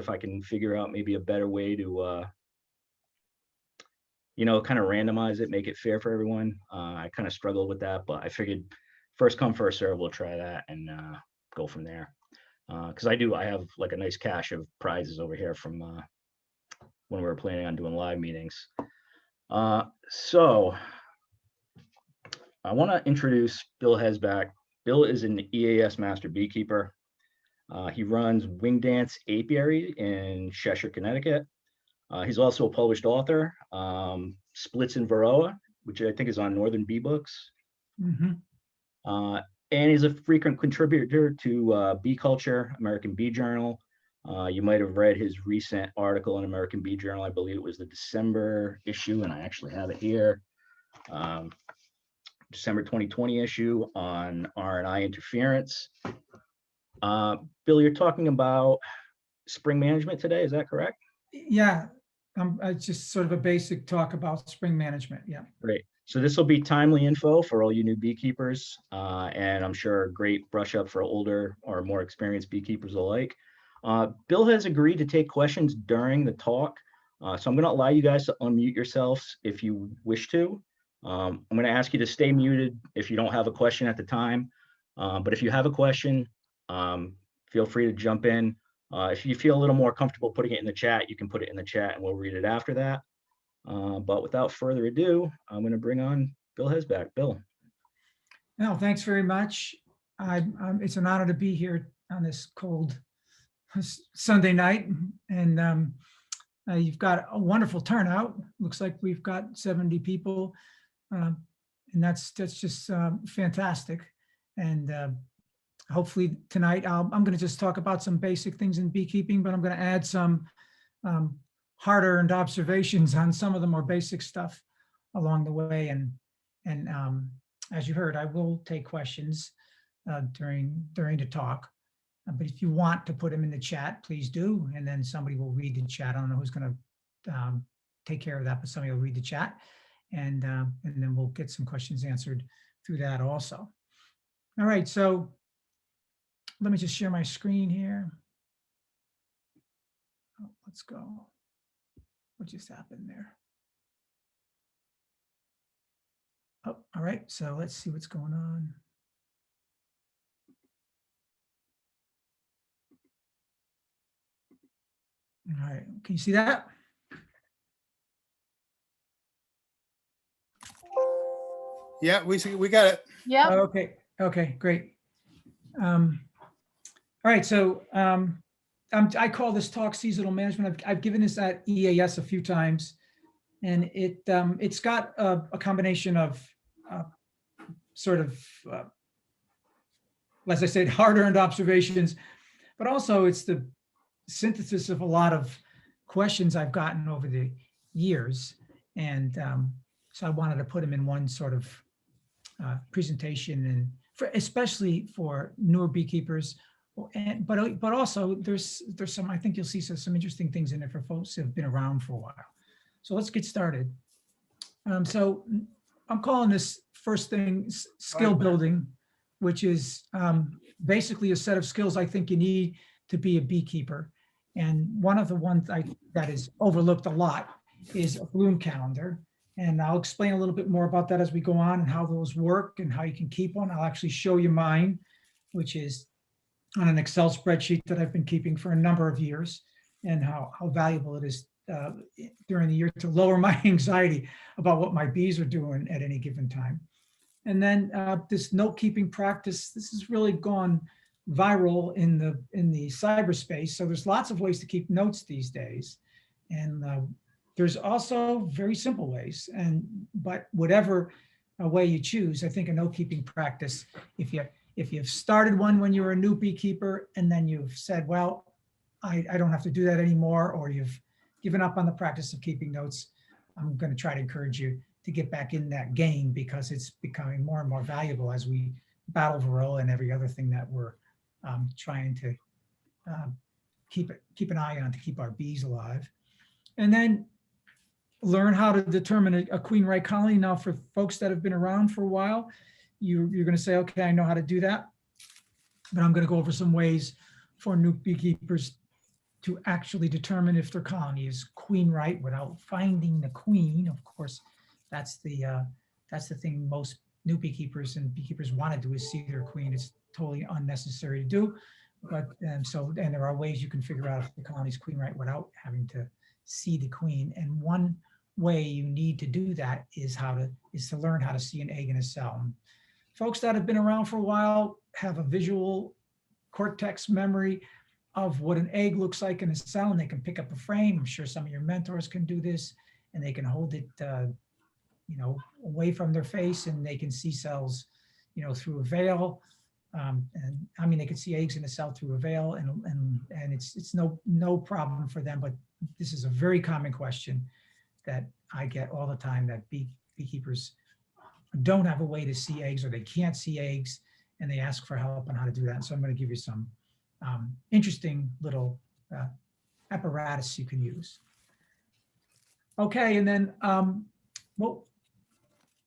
if I can figure out maybe a better way to, you know, kind of randomize it, make it fair for everyone. I kind of struggled with that, but I figured first come, first serve, we'll try that and go from there. Because I have like a nice cache of prizes over here from when we were planning on doing live meetings. So I want to introduce Bill Hesbach. Bill is an EAS Master Beekeeper. He runs Wing Dance Apiary in Cheshire, Connecticut. He's also a published author, Splits in Varroa, which I think is on Northern Bee Books. And he's a frequent contributor to Bee Culture, American Bee Journal. You might have read his recent article in American Bee Journal. I believe it was the December issue, and I actually have it here. December 2020 issue on R&I interference. Bill, you're talking about spring management today, is that correct? Yeah, it's just sort of a basic talk about spring management, yeah. Great. So this will be timely info for all you new beekeepers, and I'm sure a great brush up for older or more experienced beekeepers alike. Bill has agreed to take questions during the talk, so I'm going to allow you guys to unmute yourselves if you wish to. I'm going to ask you to stay muted if you don't have a question at the time, but if you have a question, feel free to jump in. If you feel a little more comfortable putting it in the chat, you can put it in the chat and we'll read it after that. But without further ado, I'm going to bring on Bill Hesbach. Bill. No, thanks very much. It's an honor to be here on this cold Sunday night, and you've got a wonderful turnout. Looks like we've got 70 people, and that's just fantastic. And hopefully tonight I'm going to just talk about some basic things in beekeeping, but I'm going to add some hard-earned observations on some of the more basic stuff along the way. And as you heard, I will take questions during the talk. But if you want to put them in the chat, please do. And then somebody will read the chat. I don't know who's going to take care of that, but somebody will read the chat. And then we'll get some questions answered through that also. All right, so let me just share my screen here. Oh, let's go. What just happened there? Oh, all right, so let's see what's going on. All right, can you see that? Yeah, we got it. Yeah. Okay, great. All right, so I call this talk seasonal management. I've given this at EAS a few times, and it's got a combination of sort of, as I said, hard-earned observations, but also it's the synthesis of a lot of questions I've gotten over the years, and so I wanted to put them in one sort of presentation, and especially for newer beekeepers. But also there's some, I think you'll see some interesting things in it for folks who have been around for a while. So let's get started. So I'm calling this first thing skill building, which is basically a set of skills I think you need to be a beekeeper. And one of the ones that is overlooked a lot is a bloom calendar. And I'll explain a little bit more about that as we go on and how those work and how you can keep one. I'll actually show you mine, which is on an Excel spreadsheet that I've been keeping for a number of years, and how valuable it is during the year to lower my anxiety about what my bees are doing at any given time. And then this note keeping practice, this has really gone viral in the cyberspace. So there's lots of ways to keep notes these days. And there's also very simple ways, but whatever way you choose, I think a note keeping practice, if you've started one when you were a new beekeeper and then you've said, well, I don't have to do that anymore, or you've given up on the practice of keeping notes, I'm going to try to encourage you to get back in that game, because it's becoming more and more valuable as we battle Varroa and every other thing that we're trying to keep an eye on to keep our bees alive. And then learn how to determine a queen right colony. Now, for folks that have been around for a while, you're going to say, okay, I know how to do that, but I'm going to go over some ways for new beekeepers to actually determine if their colony is queen right without finding the queen. Of course, that's the thing most new beekeepers and beekeepers want to do, is see their queen. It's totally unnecessary to do. But and there are ways you can figure out if the colony's queen right without having to see the queen. And one way you need to do that is to learn how to see an egg in a cell. And folks that have been around for a while have a visual cortex memory of what an egg looks like in a cell, and they can pick up a frame. I'm sure some of your mentors can do this, and they can hold it, away from their face, and they can see cells, through a veil. And I mean, they can see eggs in a cell through a veil, and it's no problem for them. But this is a very common question that I get all the time, that beekeepers don't have a way to see eggs, or they can't see eggs, and they ask for help on how to do that. So I'm going to give you some interesting little apparatus you can use. Okay, and then,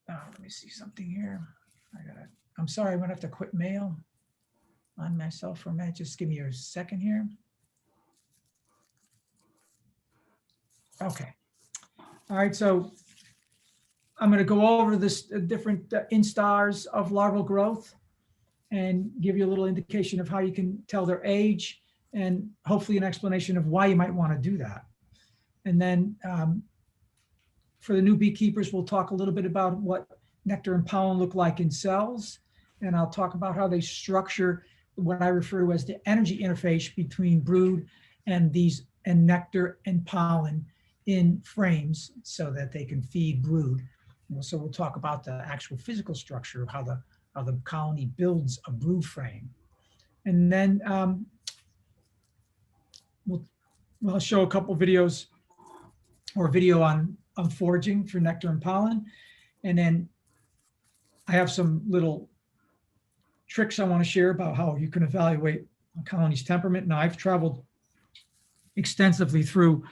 let me see something here. I'm sorry, I'm gonna have to quit mail on myself for a minute. Just give me a second here. Okay. All right, so I'm gonna go over this different instars of larval growth and give you a little indication of how you can tell their age, and hopefully an explanation of why you might want to do that. And then for the new beekeepers, we'll talk a little bit about what nectar and pollen look like in cells. And I'll talk about how they structure what I refer to as the energy interface between brood and nectar and pollen in frames, so that they can feed brood. So we'll talk about the actual physical structure of how the colony builds a brood frame. And then we'll show a couple videos, or a video on foraging for nectar and pollen. And then I have some little tricks I want to share about how you can evaluate a colony's temperament. Now, I've traveled extensively through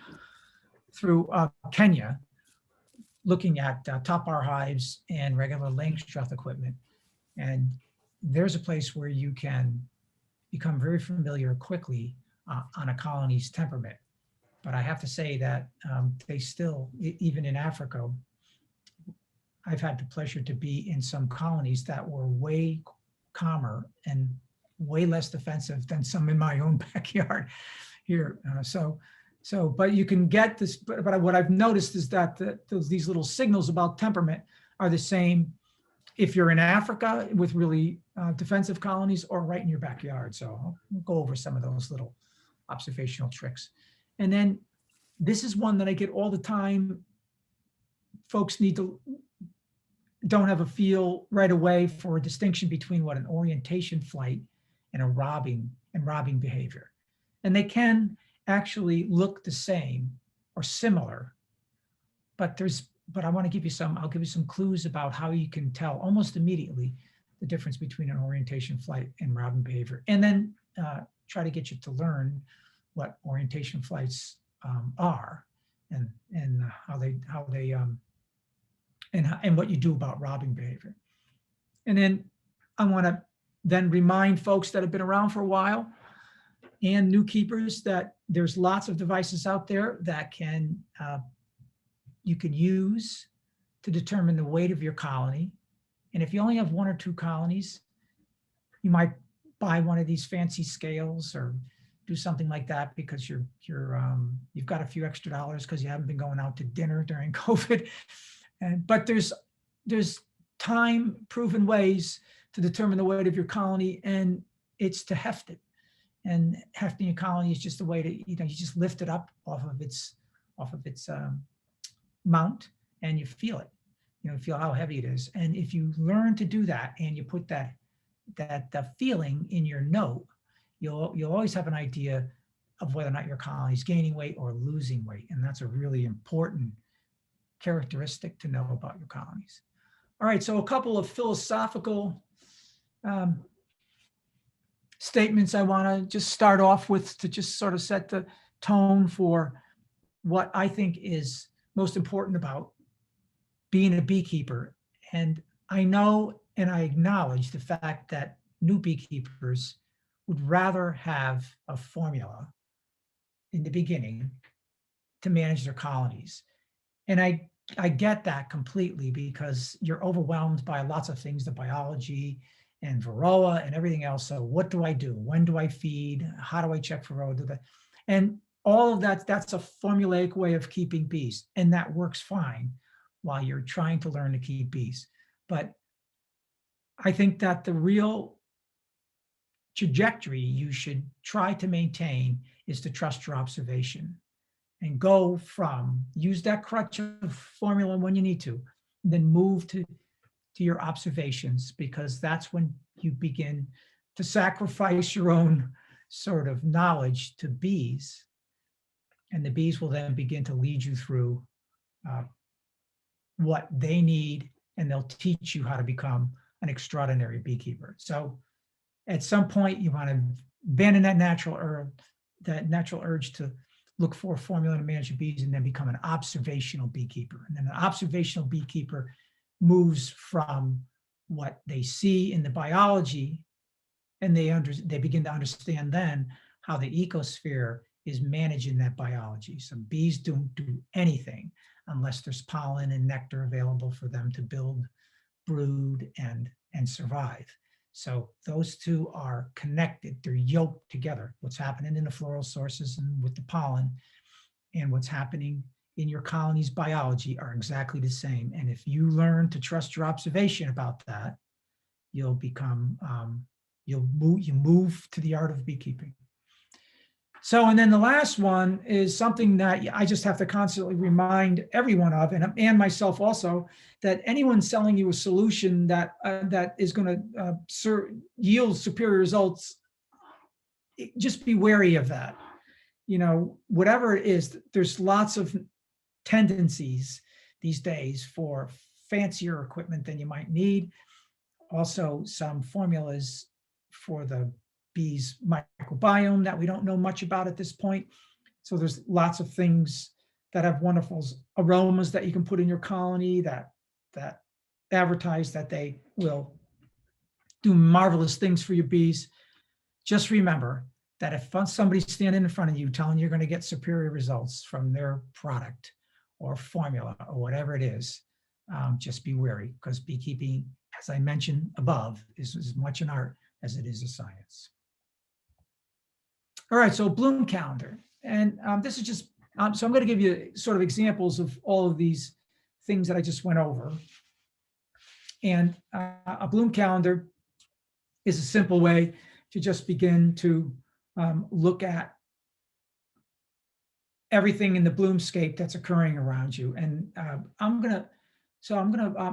Kenya, looking at top bar hives and regular Langstroth equipment. And there's a place where you can become very familiar quickly on a colony's temperament. But I have to say that they still, even in Africa, I've had the pleasure to be in some colonies that were way calmer and way less defensive than some in my own backyard here. But you can get this, but what I've noticed is that these little signals about temperament are the same if you're in Africa with really defensive colonies, or right in your backyard. So I'll go over some of those little observational tricks. And then this is one that I get all the time. Folks don't have a feel right away for a distinction between what an orientation flight and a robbing behavior. And they can actually look the same or similar, but I want to give you I'll give you some clues about how you can tell almost immediately the difference between an orientation flight and robbing behavior. And then try to get you to learn what orientation flights are, and how they and what you do about robbing behavior. And then I want to then remind folks that have been around for a while, and new keepers, that there's lots of devices out there that you can use to determine the weight of your colony. And if you only have 1 or 2 colonies, you might buy one of these fancy scales or do something like that, because you've got a few extra dollars because you haven't been going out to dinner during COVID. But there's time-proven ways to determine the weight of your colony, and it's to heft it. And hefting a colony is just a way to, you just lift it up off of its mount, and you feel it. Feel how heavy it is. And if you learn to do that, and you put that feeling in your note, you'll always have an idea of whether or not your colony is gaining weight or losing weight. And that's a really important characteristic to know about your colonies. All right, so a couple of philosophical statements I want to just start off with, to just sort of set the tone for what I think is most important about being a beekeeper. And I know, and I acknowledge the fact that new beekeepers would rather have a formula in the beginning to manage their colonies. And I get that completely because you're overwhelmed by lots of things, the biology and varroa and everything else. So what do I do? When do I feed? How do I check for varroa? And all of that, that's a formulaic way of keeping bees. And that works fine while you're trying to learn to keep bees. But I think that the real trajectory you should try to maintain is to trust your observation and go from, use that crutch of formula when you need to, then move to your observations, because that's when you begin to sacrifice your own sort of knowledge to bees. And the bees will then begin to lead you through what they need, and they'll teach you how to become an extraordinary beekeeper. So at some point you want to abandon that natural urge to look for a formula to manage your bees, and then become an observational beekeeper. And then an observational beekeeper moves from what they see in the biology, and they begin to understand then how the ecosphere is managing that biology. So bees don't do anything unless there's pollen and nectar available for them to build, brood, and survive. So those two are connected, they're yoked together. What's happening in the floral sources and with the pollen, and what's happening in your colony's biology are exactly the same. And if you learn to trust your observation about that, you'll become, you move to the art of beekeeping. So, and then the last one is something that I just have to constantly remind everyone of, and myself also, that anyone selling you a solution that that is going to yield superior results, just be wary of that. You know, whatever it is, there's lots of tendencies these days for fancier equipment than you might need. Also, some formulas for the bees' microbiome that we don't know much about at this point. So there's lots of things that have wonderful aromas that you can put in your colony that advertise that they will do marvelous things for your bees. Just remember that if somebody's standing in front of you telling you you're going to get superior results from their product or formula or whatever it is, just be wary, because beekeeping, as I mentioned above, is as much an art as it is a science. All right, so bloom calendar. And this is just, so I'm going to give you sort of examples of all of these things that I just went over. And a bloom calendar is a simple way to just begin to look at everything in the bloomscape that's occurring around you. And I'm going to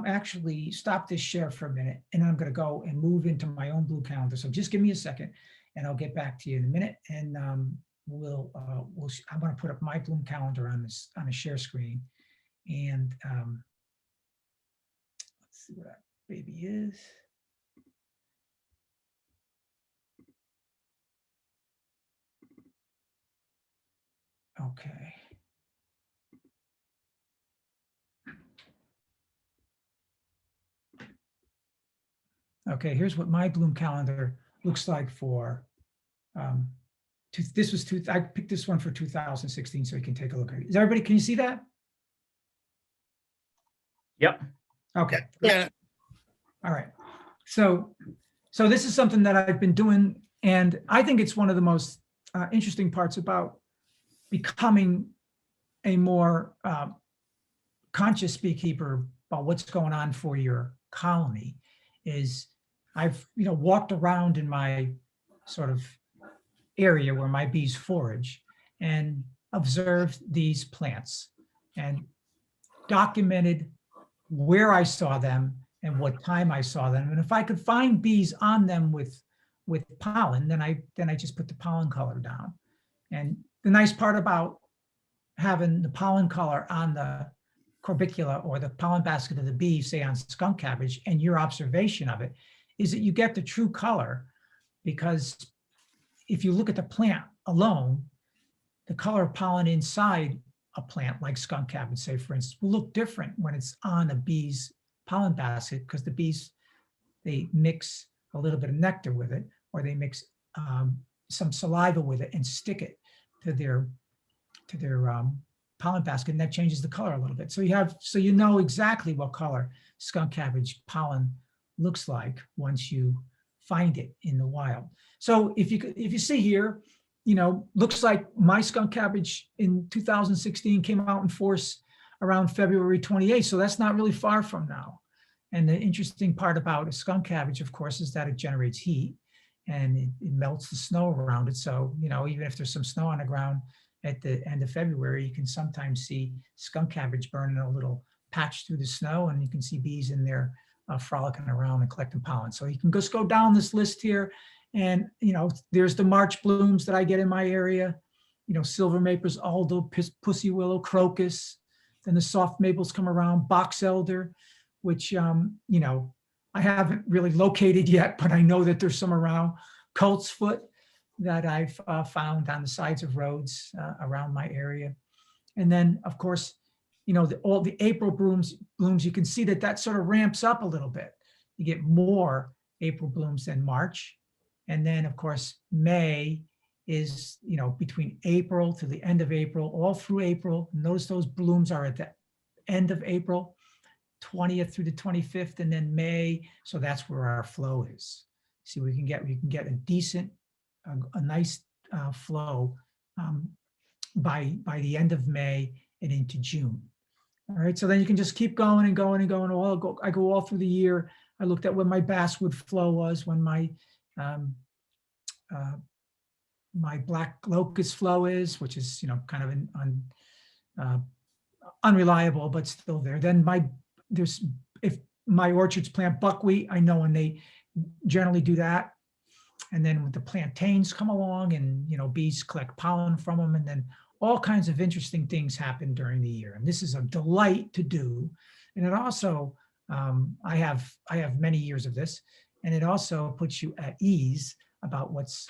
actually stop this share for a minute, and I'm going to go and move into my own bloom calendar. So just give me a second, and I'll get back to you in a minute. And I'm going to put up my bloom calendar on a share screen, and let's see what that baby is. Okay. Okay, here's what my bloom calendar looks like for, I picked this one for 2016, so you can take a look at it. Is everybody, can you see that? Yep. Okay. Yeah. All right. So this is something that I've been doing, and I think it's one of the most interesting parts about becoming a more conscious beekeeper about what's going on for your colony. Is I've walked around in my sort of area where my bees forage and observed these plants and documented where I saw them and what time I saw them. And if I could find bees on them with pollen, then I just put the pollen color down. And the nice part about having the pollen color on the corbicula or the pollen basket of the bee, say on skunk cabbage, and your observation of it is that you get the true color, because if you look at the plant alone, the color of pollen inside a plant like skunk cabbage, say for instance, will look different when it's on a bee's pollen basket, because the bees, they mix a little bit of nectar with it, or they mix some saliva with it and stick it to their pollen basket, and that changes the color a little bit. So you know exactly what color skunk cabbage pollen looks like once you find it in the wild. So if you see here, looks like my skunk cabbage in 2016 came out in force around February 28th. So that's not really far from now. And the interesting part about a skunk cabbage, of course, is that it generates heat and it melts the snow around it. So, even if there's some snow on the ground at the end of February, you can sometimes see skunk cabbage burning a little patch through the snow, and you can see bees in there frolicking around and collecting pollen. So you can just go down this list here, and there's the March blooms that I get in my area. Silver maples, alder, pussy willow, crocus. Then the soft maples come around, box elder, which I haven't really located yet, but I know that there's some around. Colt's foot that I've found on the sides of roads around my area. And then, of course, all the April blooms, you can see that sort of ramps up a little bit. You get more April blooms than March. And then, of course, May is, between April to the end of April, all through April. Notice those blooms are at the end of April, 20th through the 25th, and then May. So that's where our flow is. See, we can get a decent, a nice flow by the end of May and into June. All right, so then you can just keep going and going and going. I go all through the year. I looked at when my basswood flow was, when my black locust flow is, which is kind of unreliable, but still there. Then if my orchards plant buckwheat, I know when they generally do that. And then when the plantains come along, and bees collect pollen from them, and then all kinds of interesting things happen during the year. And this is a delight to do. And it also, I have many years of this, and it also puts you at ease about what's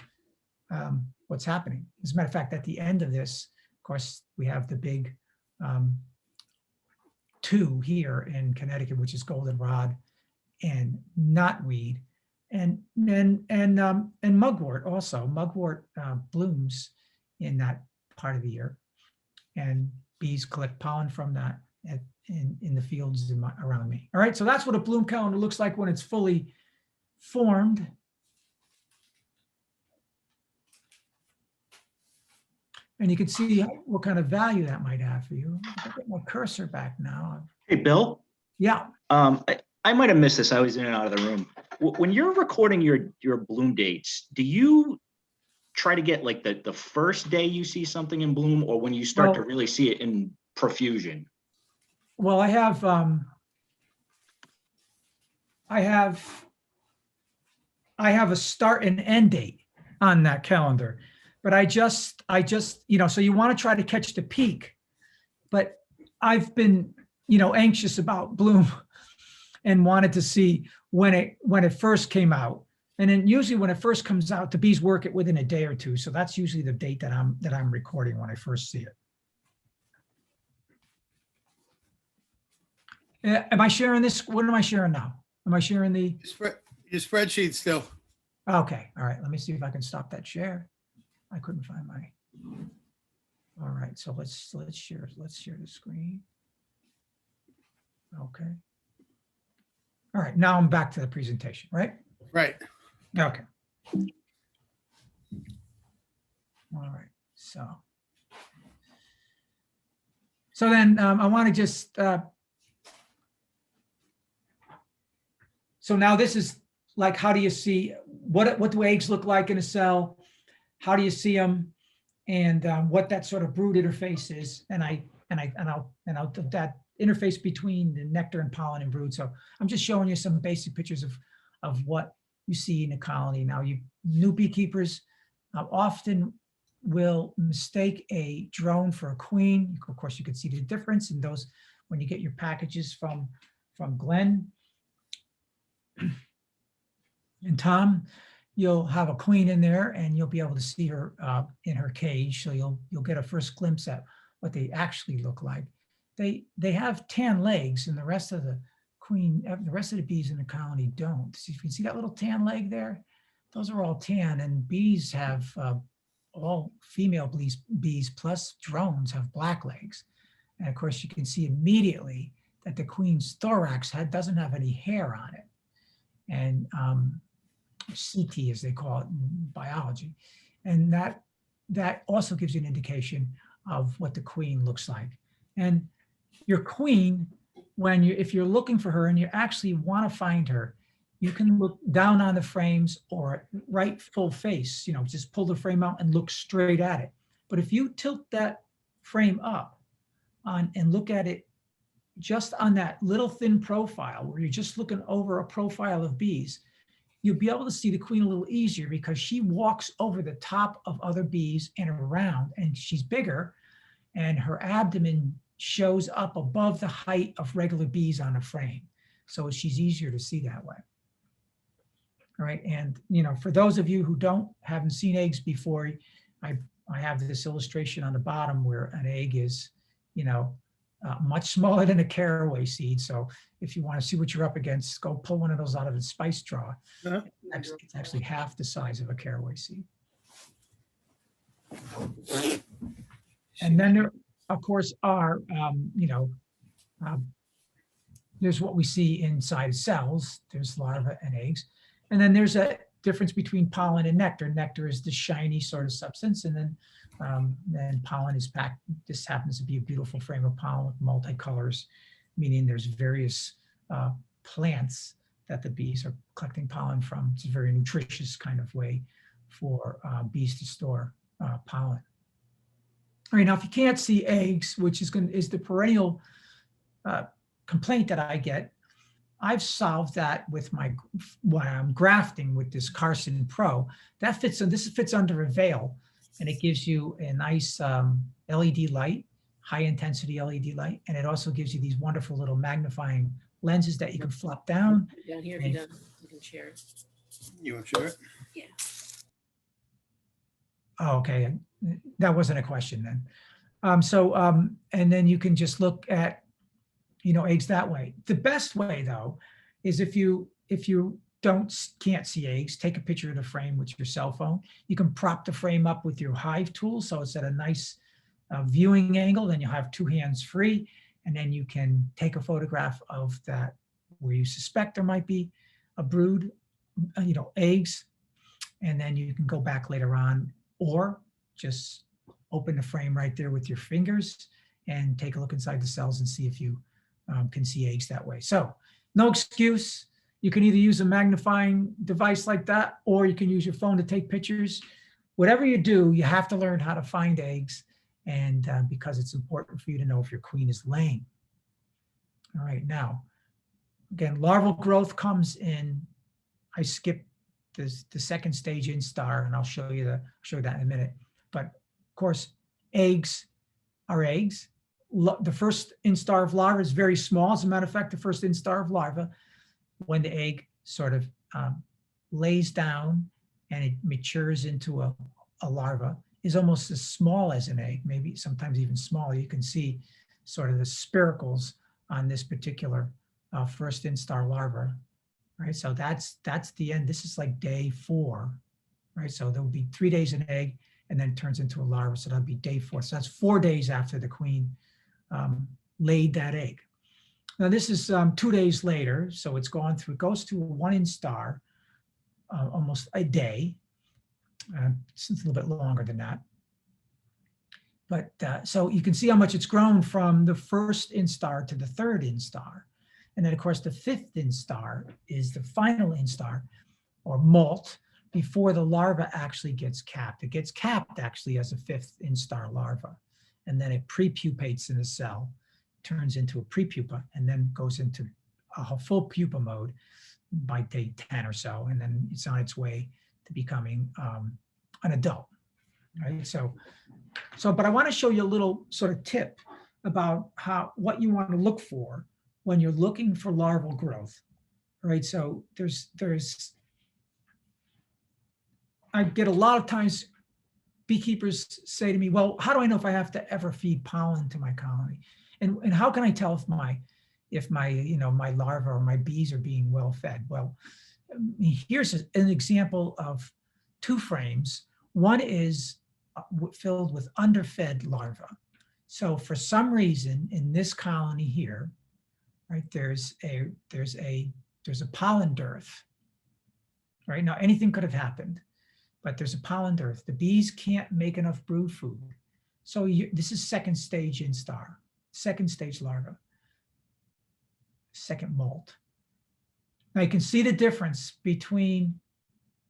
happening. As a matter of fact, at the end of this, of course, we have the big 2 here in Connecticut, which is goldenrod and knotweed, and mugwort also. Mugwort blooms in that part of the year, and bees collect pollen from that in the fields around me. All right, so that's what a bloom calendar looks like when it's fully formed. And you can see what kind of value that might have for you. I'll get my cursor back now. Hey, Bill. Yeah. I might have missed this. I was in and out of the room. When you're recording your bloom dates, do you try to get like the first day you see something in bloom, or when you start to really see it in profusion? Well, I have a start and end date on that calendar, but I just, so you want to try to catch the peak, but I've been, anxious about bloom and wanted to see when it first came out. And then usually when it first comes out, the bees work it within a day or two. So that's usually the date that I'm recording when I first see it. Am I sharing this? What am I sharing now? Am I sharing the? Your spreadsheet still. Okay, all right. Let me see if I can stop that share. I couldn't find my. All right, so let's share the screen. Okay. All right, now I'm back to the presentation, right? Right. Okay. All right, so then I want to just, so now this is like, how do you see, what do eggs look like in a cell? How do you see them? And what that sort of brood interface is, and I'll do that interface between the nectar and pollen and brood. So I'm just showing you some basic pictures of what you see in a colony. Now, you new beekeepers often will mistake a drone for a queen. Of course, you can see the difference in those when you get your packages from Glenn and Tom. You'll have a queen in there, and you'll be able to see her in her cage. So you'll get a first glimpse at what they actually look like. They have tan legs, and the rest of the bees in the colony don't. So you can see that little tan leg there. Those are all tan, and bees have all female bees plus drones have black legs. And of course, you can see immediately that the queen's thorax doesn't have any hair on it. And CT, as they call it in biology. And that also gives you an indication of what the queen looks like. And your queen, if you're looking for her and you actually want to find her, you can look down on the frames or right full face, just pull the frame out and look straight at it. But if you tilt that frame up and look at it just on that little thin profile where you're just looking over a profile of bees, you'll be able to see the queen a little easier because she walks over the top of other bees and around, and she's bigger, and her abdomen shows up above the height of regular bees on a frame. So she's easier to see that way. All right, and for those of you who haven't seen eggs before, I have this illustration on the bottom where an egg is, much smaller than a caraway seed. So if you want to see what you're up against, go pull one of those out of the spice drawer. Uh-huh. It's actually half the size of a caraway seed. And then there, of course, are, there's what we see inside cells. There's larvae and eggs. And then there's a difference between pollen and nectar. Nectar is the shiny sort of substance, and then pollen is packed. This happens to be a beautiful frame of pollen with multicolors, meaning there's various plants that the bees are collecting pollen from. It's a very nutritious kind of way for bees to store pollen. All right, now if you can't see eggs, which is the perennial complaint that I get, I've solved that with when I'm grafting with this Carson Pro. This fits under a veil, and it gives you a nice LED light, high intensity LED light, and it also gives you these wonderful little magnifying lenses that you can flop down. Down here, if you don't, you can share it. You want to share it? Yeah. Oh, okay, that wasn't a question then. And then you can just look at eggs that way. The best way though is if you can't see eggs, take a picture of the frame with your cell phone. You can prop the frame up with your hive tool so it's at a nice viewing angle. Then you'll have two hands free, and then you can take a photograph of that where you suspect there might be a brood, eggs, and then you can go back later on, or just open the frame right there with your fingers and take a look inside the cells and see if you can see eggs that way. So no excuse. You can either use a magnifying device like that, or you can use your phone to take pictures. Whatever you do, you have to learn how to find eggs, and because it's important for you to know if your queen is laying. All right, now, again, larval growth comes in. I skipped the second stage instar, and I'll show you that in a minute. But of course, eggs are eggs. The first instar of larva is very small. As a matter of fact, the first instar of larva, when the egg sort of lays down and it matures into a larva, is almost as small as an egg, maybe sometimes even smaller. You can see sort of the spiracles on this particular first instar larva, right? So that's the end. This is like day 4, right? So there will be 3 days an egg, and then it turns into a larva. So that'll be day 4. So that's 4 days after the queen laid that egg. Now this is 2 days later, so it goes through 1 instar, almost a day. It's a little bit longer than that. But so you can see how much it's grown from the first instar to the 3rd instar. And then of course the 5th instar is the final instar, or molt, before the larva actually gets capped. It gets capped actually as a 5th instar larva. And then it prepupates in the cell, turns into a prepupa, and then goes into a full pupa mode by day 10 or so. And then it's on its way to becoming an adult, right? But I want to show you a little sort of tip about what you want to look for when you're looking for larval growth, right? So I get a lot of times beekeepers say to me, well, how do I know if I have to ever feed pollen to my colony? And how can I tell if my larvae or my bees are being well fed? Well, here's an example of 2 frames. One is filled with underfed larvae. So for some reason in this colony here, right, there's a pollen dearth. Right now, anything could have happened, but there's a pollen dearth. The bees can't make enough brood food. So this is second stage instar, second stage larva, second molt. Now you can see the difference between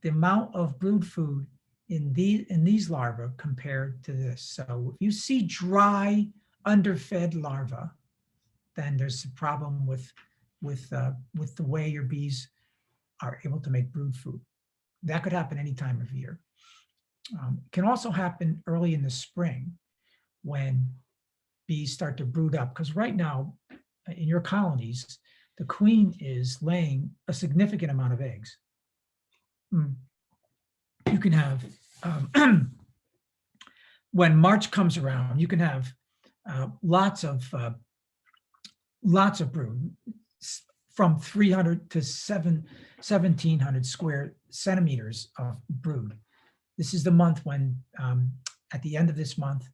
the amount of brood food in these larvae compared to this. So if you see dry, underfed larvae, then there's a problem with the way your bees are able to make brood food. That could happen any time of year. It can also happen early in the spring when bees start to brood up, because right now in your colonies, the queen is laying a significant amount of eggs. You can have, when March comes around, you can have lots of brood, from 300 to 1,700 square centimeters of brood. This is the month when, at the end of this month,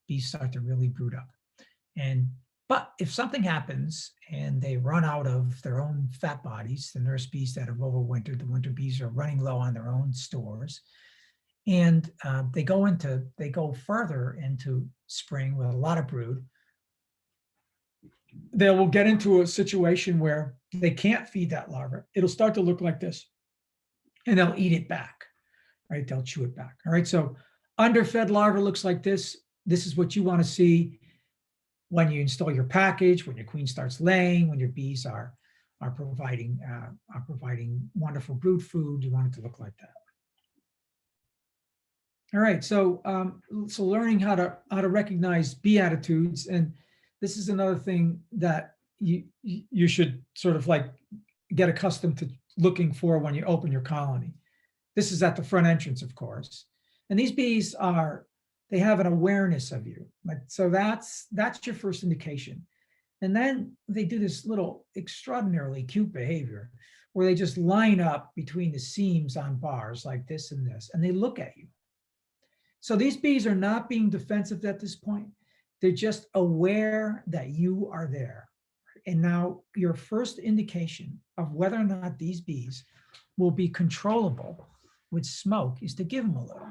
bees start to really brood up. But if something happens and they run out of their own fat bodies, the nurse bees that have overwintered, the winter bees are running low on their own stores, and they go further into spring with a lot of brood, they will get into a situation where they can't feed that larva. It'll start to look like this, and they'll eat it back, right? They'll chew it back. All right, so underfed larva looks like this. This is what you want to see when you install your package, when your queen starts laying, when your bees are providing wonderful brood food. You want it to look like that. All right, so learning how to recognize bee attitudes, and this is another thing that you should sort of like get accustomed to looking for when you open your colony. This is at the front entrance, of course, and these bees they have an awareness of you. So that's your first indication. And then they do this little extraordinarily cute behavior where they just line up between the seams on bars like this and this, and they look at you. So these bees are not being defensive at this point. They're just aware that you are there. And now your first indication of whether or not these bees will be controllable with smoke is to give them a little.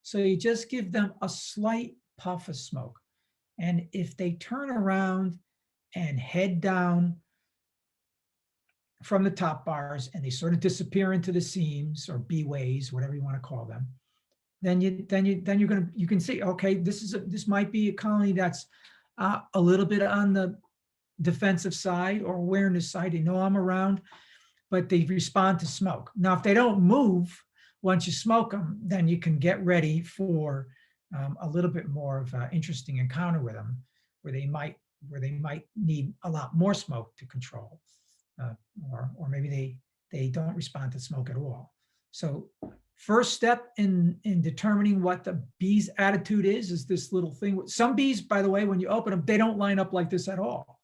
So you just give them a slight puff of smoke. And if they turn around and head down from the top bars and they sort of disappear into the seams or bee ways, whatever you want to call them, then you can see, okay, this might be a colony that's a little bit on the defensive side or awareness side. They know I'm around, but they respond to smoke. Now, if they don't move once you smoke them, then you can get ready for a little bit more of an interesting encounter with them, where they might need a lot more smoke to control, or maybe they don't respond to smoke at all. So first step in determining what the bee's attitude is this little thing. Some bees, by the way, when you open them, they don't line up like this at all.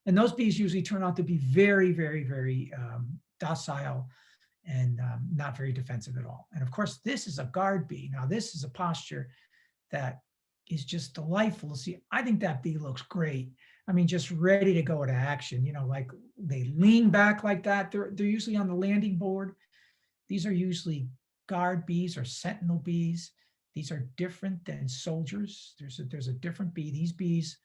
And those bees usually turn out to be very, very, very docile and not very defensive at all. And of course, this is a guard bee. Now, this is a posture that is just delightful to see. I think that bee looks great. I mean, just ready to go to action. You know, like they lean back like that. They're usually on the landing board. These are usually guard bees or sentinel bees. These are different than soldiers. There's a different bee. These bees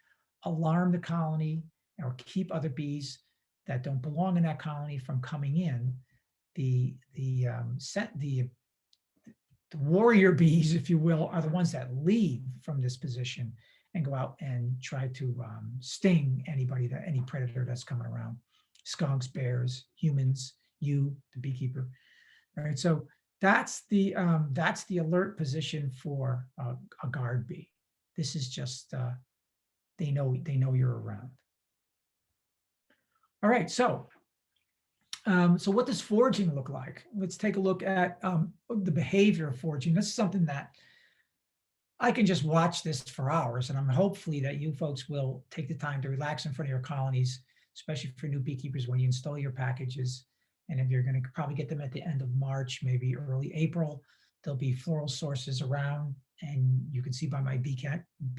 alarm the colony or keep other bees that don't belong in that colony from coming in. The warrior bees, if you will, are the ones that leave from this position and go out and try to sting any predator that's coming around. Skunks, bears, humans, you, the beekeeper. All right, so that's the alert position for a guard bee. This is just they know you're around. All right, so what does foraging look like? Let's take a look at the behavior of foraging. This is something that I can just watch this for hours, and I'm hopefully that you folks will take the time to relax in front of your colonies, especially for new beekeepers when you install your packages. And if you're going to probably get them at the end of March, maybe early April, there'll be floral sources around, and you can see by my bee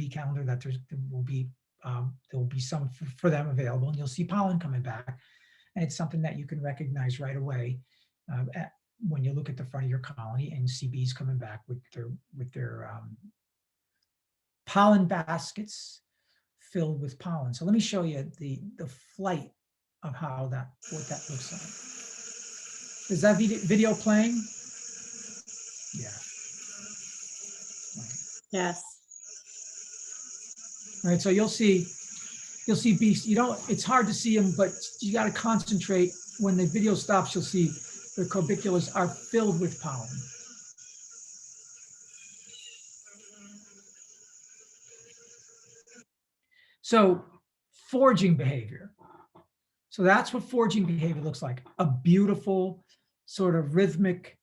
calendar that there will be some for them available, and you'll see pollen coming back. And it's something that you can recognize right away when you look at the front of your colony and see bees coming back with their pollen baskets filled with pollen. So let me show you the flight of what that looks like. Is that video playing? Yeah. Yes. All right, so you'll see bees. It's hard to see them, but you got to concentrate. When the video stops, you'll see their corbiculas are filled with pollen. So foraging behavior. So that's what foraging behavior looks like. A beautiful sort of rhythmic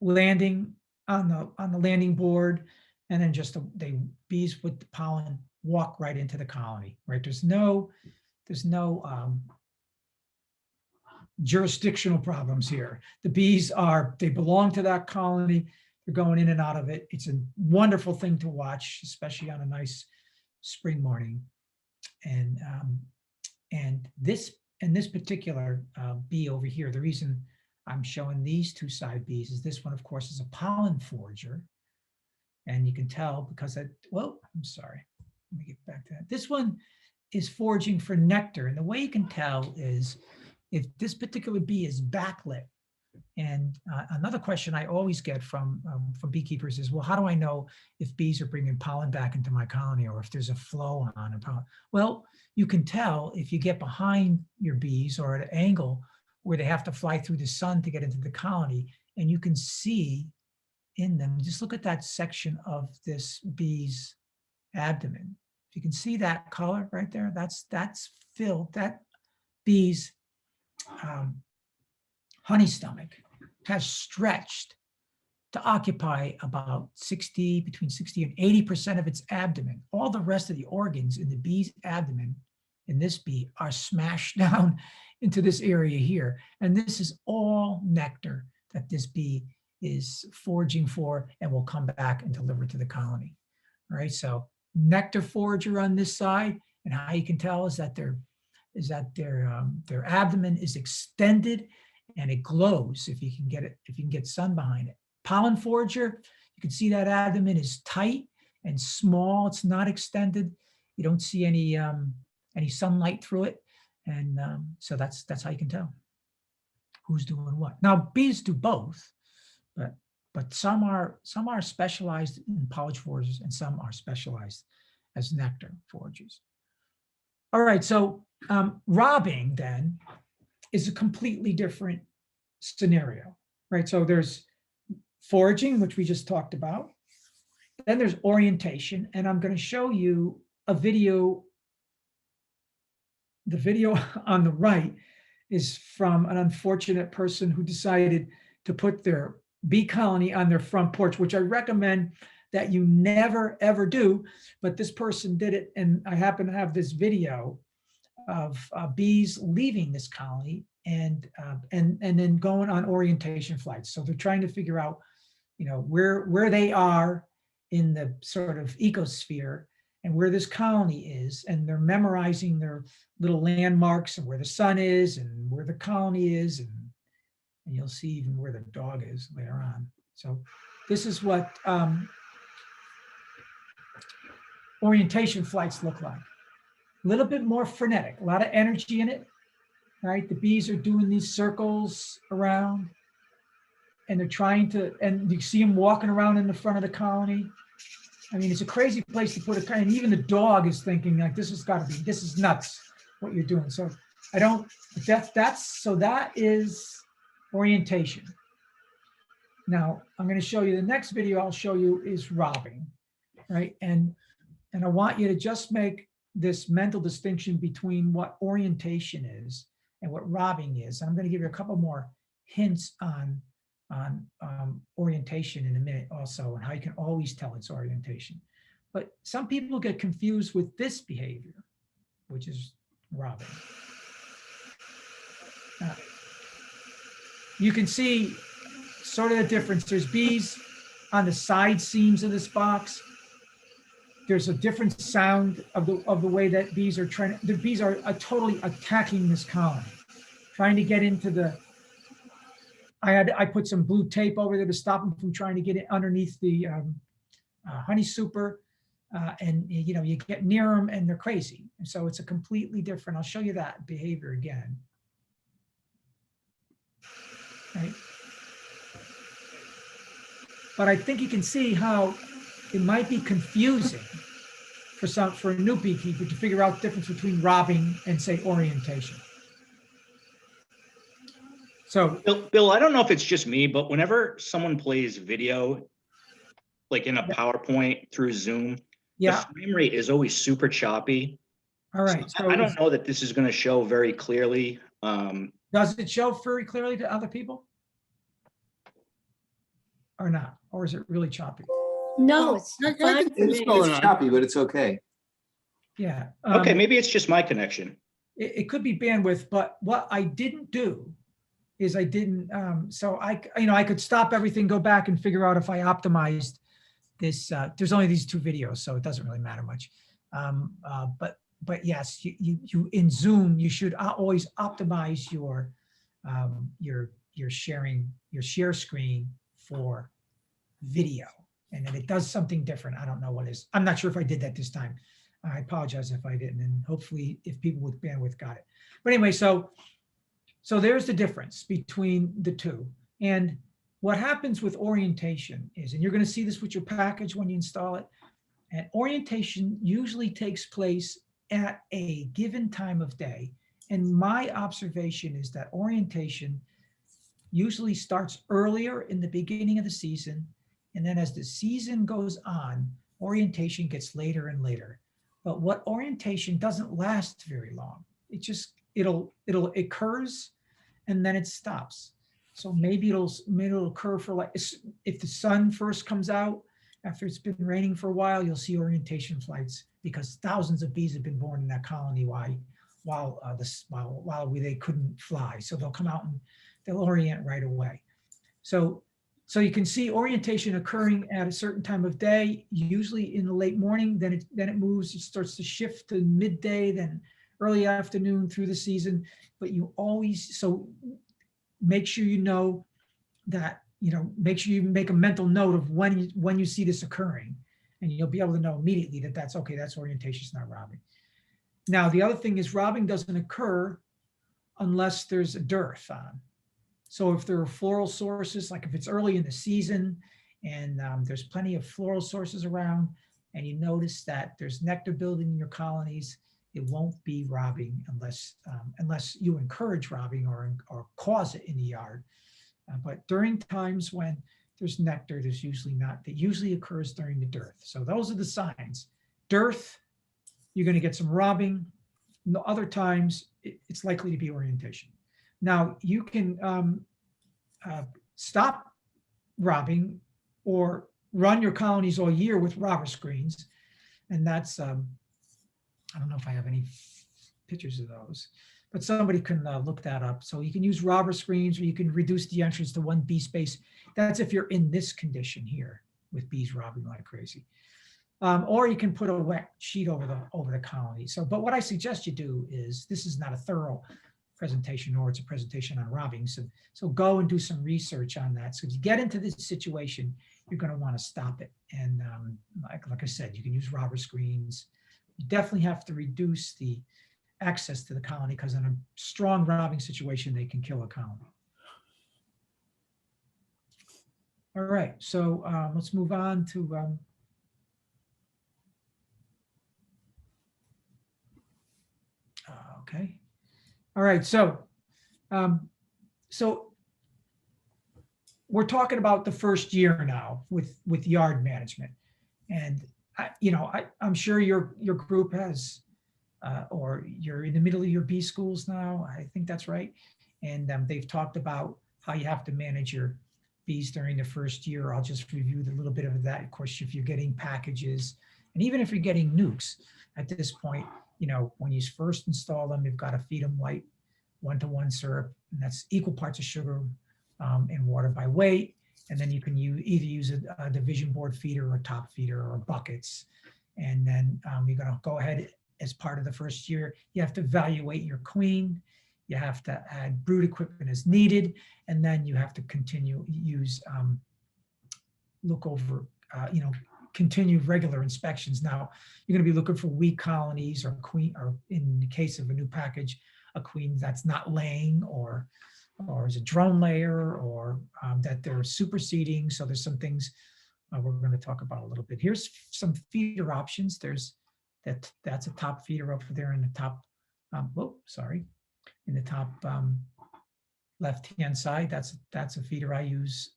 landing on the landing board, and then just the bees with the pollen walk right into the colony, right? There's no jurisdictional problems here. The bees they belong to that colony. They're going in and out of it. It's a wonderful thing to watch, especially on a nice spring morning. And this particular bee over here, the reason I'm showing these two side bees is this one, of course, is a pollen forager. And you can tell because I'm sorry, let me get back to that. This one is foraging for nectar. And the way you can tell is if this particular bee is backlit. And another question I always get from beekeepers is, well, how do I know if bees are bringing pollen back into my colony or if there's a flow on a pollen? Well, you can tell if you get behind your bees or at an angle where they have to fly through the sun to get into the colony, and you can see in them, just look at that section of this bee's abdomen. If you can see that color right there, that's filled, that bee's honey stomach has stretched to occupy about between 60 and 80% of its abdomen. All the rest of the organs in the bee's abdomen in this bee are smashed down into this area here. And this is all nectar that this bee is foraging for and will come back and deliver to the colony. All right, so nectar forager on this side, and how you can tell is that their abdomen is extended and it glows if you can get sun behind it. Pollen forager, you can see that abdomen is tight and small. It's not extended. You don't see any sunlight through it, and so that's how you can tell who's doing what. Now bees do both, but some are specialized in pollen foragers and some are specialized as nectar foragers. All right, so robbing then is a completely different scenario, right? So there's foraging, which we just talked about. Then there's orientation, and I'm going to show you a video. The video on the right is from an unfortunate person who decided to put their bee colony on their front porch, which I recommend that you never, ever do. But this person did it, and I happen to have this video of bees leaving this colony and then going on orientation flights. So they're trying to figure out, where they are in the sort of ecosphere and where this colony is, and they're memorizing their little landmarks and where the sun is and where the colony is, and you'll see even where the dog is later on. So this is what orientation flights look like. A little bit more frenetic, a lot of energy in it, right? The bees are doing these circles around, and they're trying to, and you see them walking around in the front of the colony. I mean, it's a crazy place to put a, and even the dog is thinking like, this is nuts what you're doing. So that is orientation. Now I'm going to show you the next video I'll show you is robbing, right? And I want you to just make this mental distinction between what orientation is and what robbing is. I'm going to give you a couple more hints on orientation in a minute also, and how you can always tell it's orientation. But some people get confused with this behavior, which is robbing. You can see sort of the difference. There's bees on the side seams of this box. There's a different sound of the way that bees are trying. The bees are totally attacking this colony, trying to get into the. I put some blue tape over there to stop them from trying to get it underneath the honey super, and you know, you get near them and they're crazy. And so it's a completely different. I'll show you that behavior again. Right. But I think you can see how it might be confusing for a new beekeeper to figure out the difference between robbing and, say, orientation. So, Bill, I don't know if it's just me, but whenever someone plays video, like in a PowerPoint through Zoom, yeah, the frame rate is always super choppy. all right. So I don't know that this is going to show very clearly. Does it show very clearly to other people? Or not? Or is it really choppy? No, it's I fine can for see what's me. going It's on. choppy, but it's okay. Yeah. Okay, maybe it's just my connection. It could be bandwidth, but what I didn't do is I didn't, so I could stop everything, go back and figure out if I optimized this. There's only these 2 videos, so it doesn't really matter much. But yes, you in Zoom, you should always optimize your sharing, your share screen for video. And then it does something different. I don't know what it is. I'm not sure if I did that this time. I apologize if I didn't. And hopefully if people with bandwidth got it. But anyway, so there's the difference between the 2. And what happens with orientation is, and you're going to see this with your package when you install it, and orientation usually takes place at a given time of day. And my observation is that orientation usually starts earlier in the beginning of the season. And then as the season goes on, orientation gets later and later. But what orientation doesn't last very long. It'll occurs and then it stops. So maybe it'll occur for, like, if the sun first comes out after it's been raining for a while, you'll see orientation flights because thousands of bees have been born in that colony while they couldn't fly. So they'll come out and they'll orient right away. So you can see orientation occurring at a certain time of day, usually in the late morning. Then it moves. It starts to shift to midday, then early afternoon through the season. But you always, so make sure you know that, make sure you make a mental note of when you see this occurring, and you'll be able to know immediately that that's okay. That's orientation, it's not robbing. Now the other thing is robbing doesn't occur unless there's a dearth on. So if there are floral sources, like if it's early in the season and there's plenty of floral sources around, and you notice that there's nectar building in your colonies, it won't be robbing unless you encourage robbing or cause it in the yard. But during times when there's nectar, there's usually not. That usually occurs during the dearth. So those are the signs. Dearth, you're going to get some robbing. The other times, it's likely to be orientation. Now, you can stop robbing or run your colonies all year with robber screens. And that's, I don't know if I have any pictures of those, but somebody can look that up. So you can use robber screens, or you can reduce the entrance to 1 bee space. That's if you're in this condition here with bees robbing like crazy. Or you can put a wet sheet over the colony. So, but what I suggest you do is, this is not a thorough presentation, or it's a presentation on robbing. So go and do some research on that. So if you get into this situation, you're going to want to stop it. And like I said, you can use robber screens. You definitely have to reduce the access to the colony, because in a strong robbing situation, they can kill a colony. All right, so let's move on to okay. All right, so we're talking about the first year now with yard management, and I'm sure your group has, or you're in the middle of your bee schools now. I think that's right, and they've talked about how you have to manage your bees during the first year. I'll just review a little bit of that. Of course, if you're getting packages, and even if you're getting nukes at this point, when you first install them, you've got to feed them white 1-to-1 syrup, and that's equal parts of sugar, and water by weight. And then you can either use a division board feeder or a top feeder or buckets. And then you're going to go ahead as part of the first year. You have to evaluate your queen. You have to add brood equipment as needed. And then you have to continue use, look over, continue regular inspections. Now, you're going to be looking for weak colonies or queen, or in the case of a new package, a queen that's not laying or is a drone layer, or that they're superseding. So there's some things we're going to talk about a little bit. Here's some feeder options. That's a top feeder over there in the top, in the top left-hand side. That's a feeder I use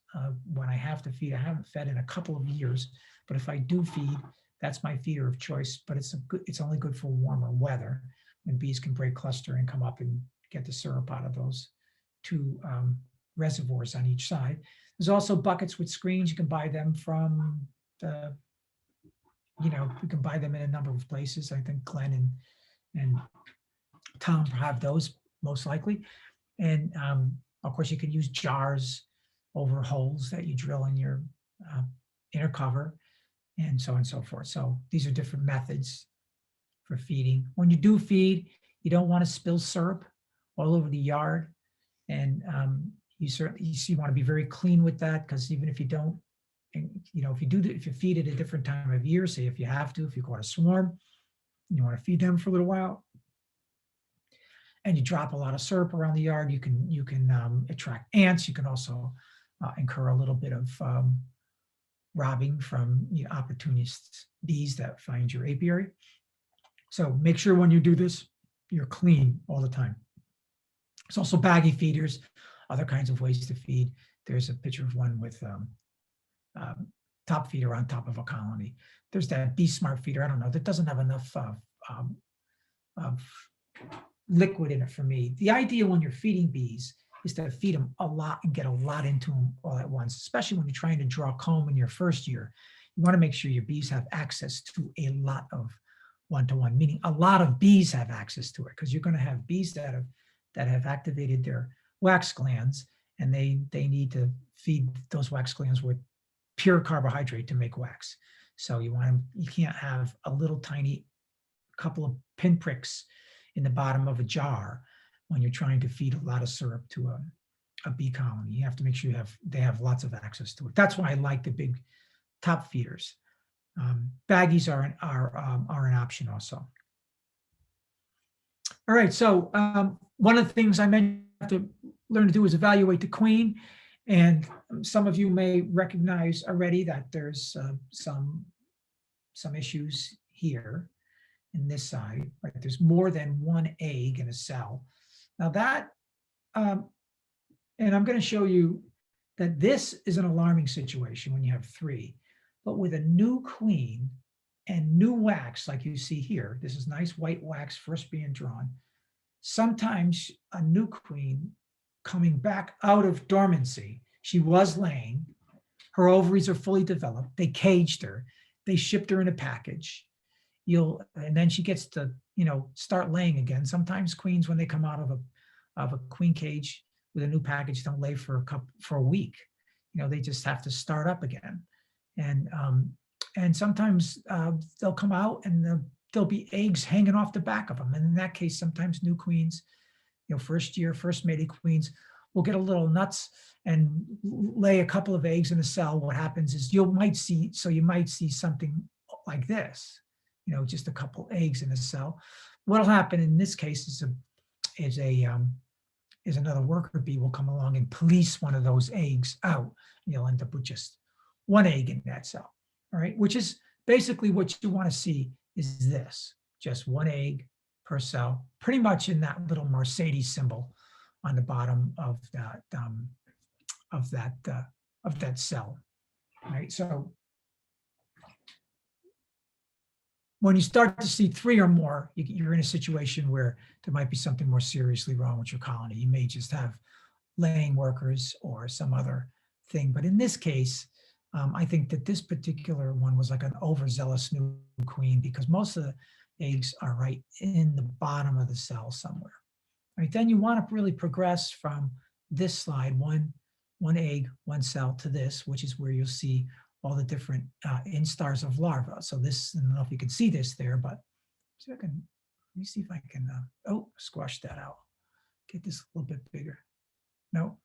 when I have to feed. I haven't fed in a couple of years, but if I do feed, that's my feeder of choice. But it's only good for warmer weather when bees can break cluster and come up and get the syrup out of those two reservoirs on each side. There's also buckets with screens. You can buy them from you can buy them in a number of places. I think Glenn and Tom have those most likely. And of course, you can use jars over holes that you drill in your inner cover, and so on and so forth. So these are different methods for feeding. When you do feed, you don't want to spill syrup all over the yard. And you want to be very clean with that, because even if you don't, if you feed at a different time of year, say if you have to, if you go on a swarm, you want to feed them for a little while, and you drop a lot of syrup around the yard, you can attract ants. You can also incur a little bit of robbing from opportunist bees that find your apiary. So make sure when you do this, you're clean all the time. There's also baggy feeders, other kinds of ways to feed. There's a picture of one with top feeder on top of a colony. There's that Bee Smart feeder. I don't know, that doesn't have enough of liquid in it for me. The idea when you're feeding bees is to feed them a lot and get a lot into them all at once, especially when you're trying to draw comb in your first year. You want to make sure your bees have access to a lot of one-to-one, meaning a lot of bees have access to it, because you're going to have bees that have activated their wax glands, and they need to feed those wax glands with pure carbohydrate to make wax. So you can't have a little tiny couple of pinpricks in the bottom of a jar when you're trying to feed a lot of syrup to a bee colony. You have to make sure they have lots of access to it. That's why I like the big top feeders. Baggies are an option also. All right, so one of the things I mentioned you have to learn to do is evaluate the queen. And some of you may recognize already that there's some issues here in this side, right? There's more than one egg in a cell. Now that, and I'm going to show you that this is an alarming situation when you have three, but with a new queen and new wax, like you see here, this is nice white wax first being drawn. Sometimes a new queen coming back out of dormancy, she was laying, her ovaries are fully developed, they caged her, they shipped her in a package. And then she gets to, start laying again. Sometimes queens, when they come out of a queen cage with a new package, don't lay for a week. They just have to start up again. And sometimes they'll come out and there'll be eggs hanging off the back of them. And in that case, sometimes new queens, first mated queens will get a little nuts and lay a couple of eggs in a cell. What happens is you might see something like this, just a couple eggs in a cell. What'll happen in this case is another worker bee will come along and police one of those eggs out. You'll end up with just one egg in that cell, all right? Which is basically what you want to see is this, just one egg per cell, pretty much in that little Mercedes symbol on the bottom of that cell, right? So when you start to see three or more, you're in a situation where there might be something more seriously wrong with your colony. You may just have laying workers or some other thing. But in this case, I think that this particular one was like an overzealous new queen, because most of the eggs are right in the bottom of the cell somewhere. Right, then you want to really progress from this slide, 1, one egg, one cell to this, which is where you'll see all the different instars of larvae. So this, I don't know if you can see this there, but see if I can, let me see if I can, squash that out. Get this a little bit bigger. No.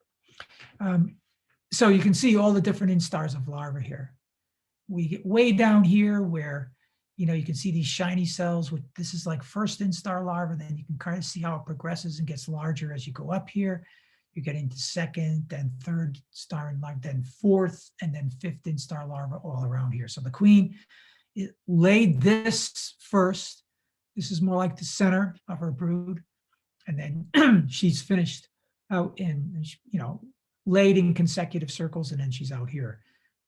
So you can see all the different instars of larvae here. We get way down here where, you can see these shiny cells, which this is like first instar larva, then you can kind of see how it progresses and gets larger as you go up here. You get into second, then third star and larva, then fourth, and then fifth instar larva all around here. So the queen laid this first. This is more like the center of her brood. And then she's finished out in, laid in consecutive circles, and then she's out here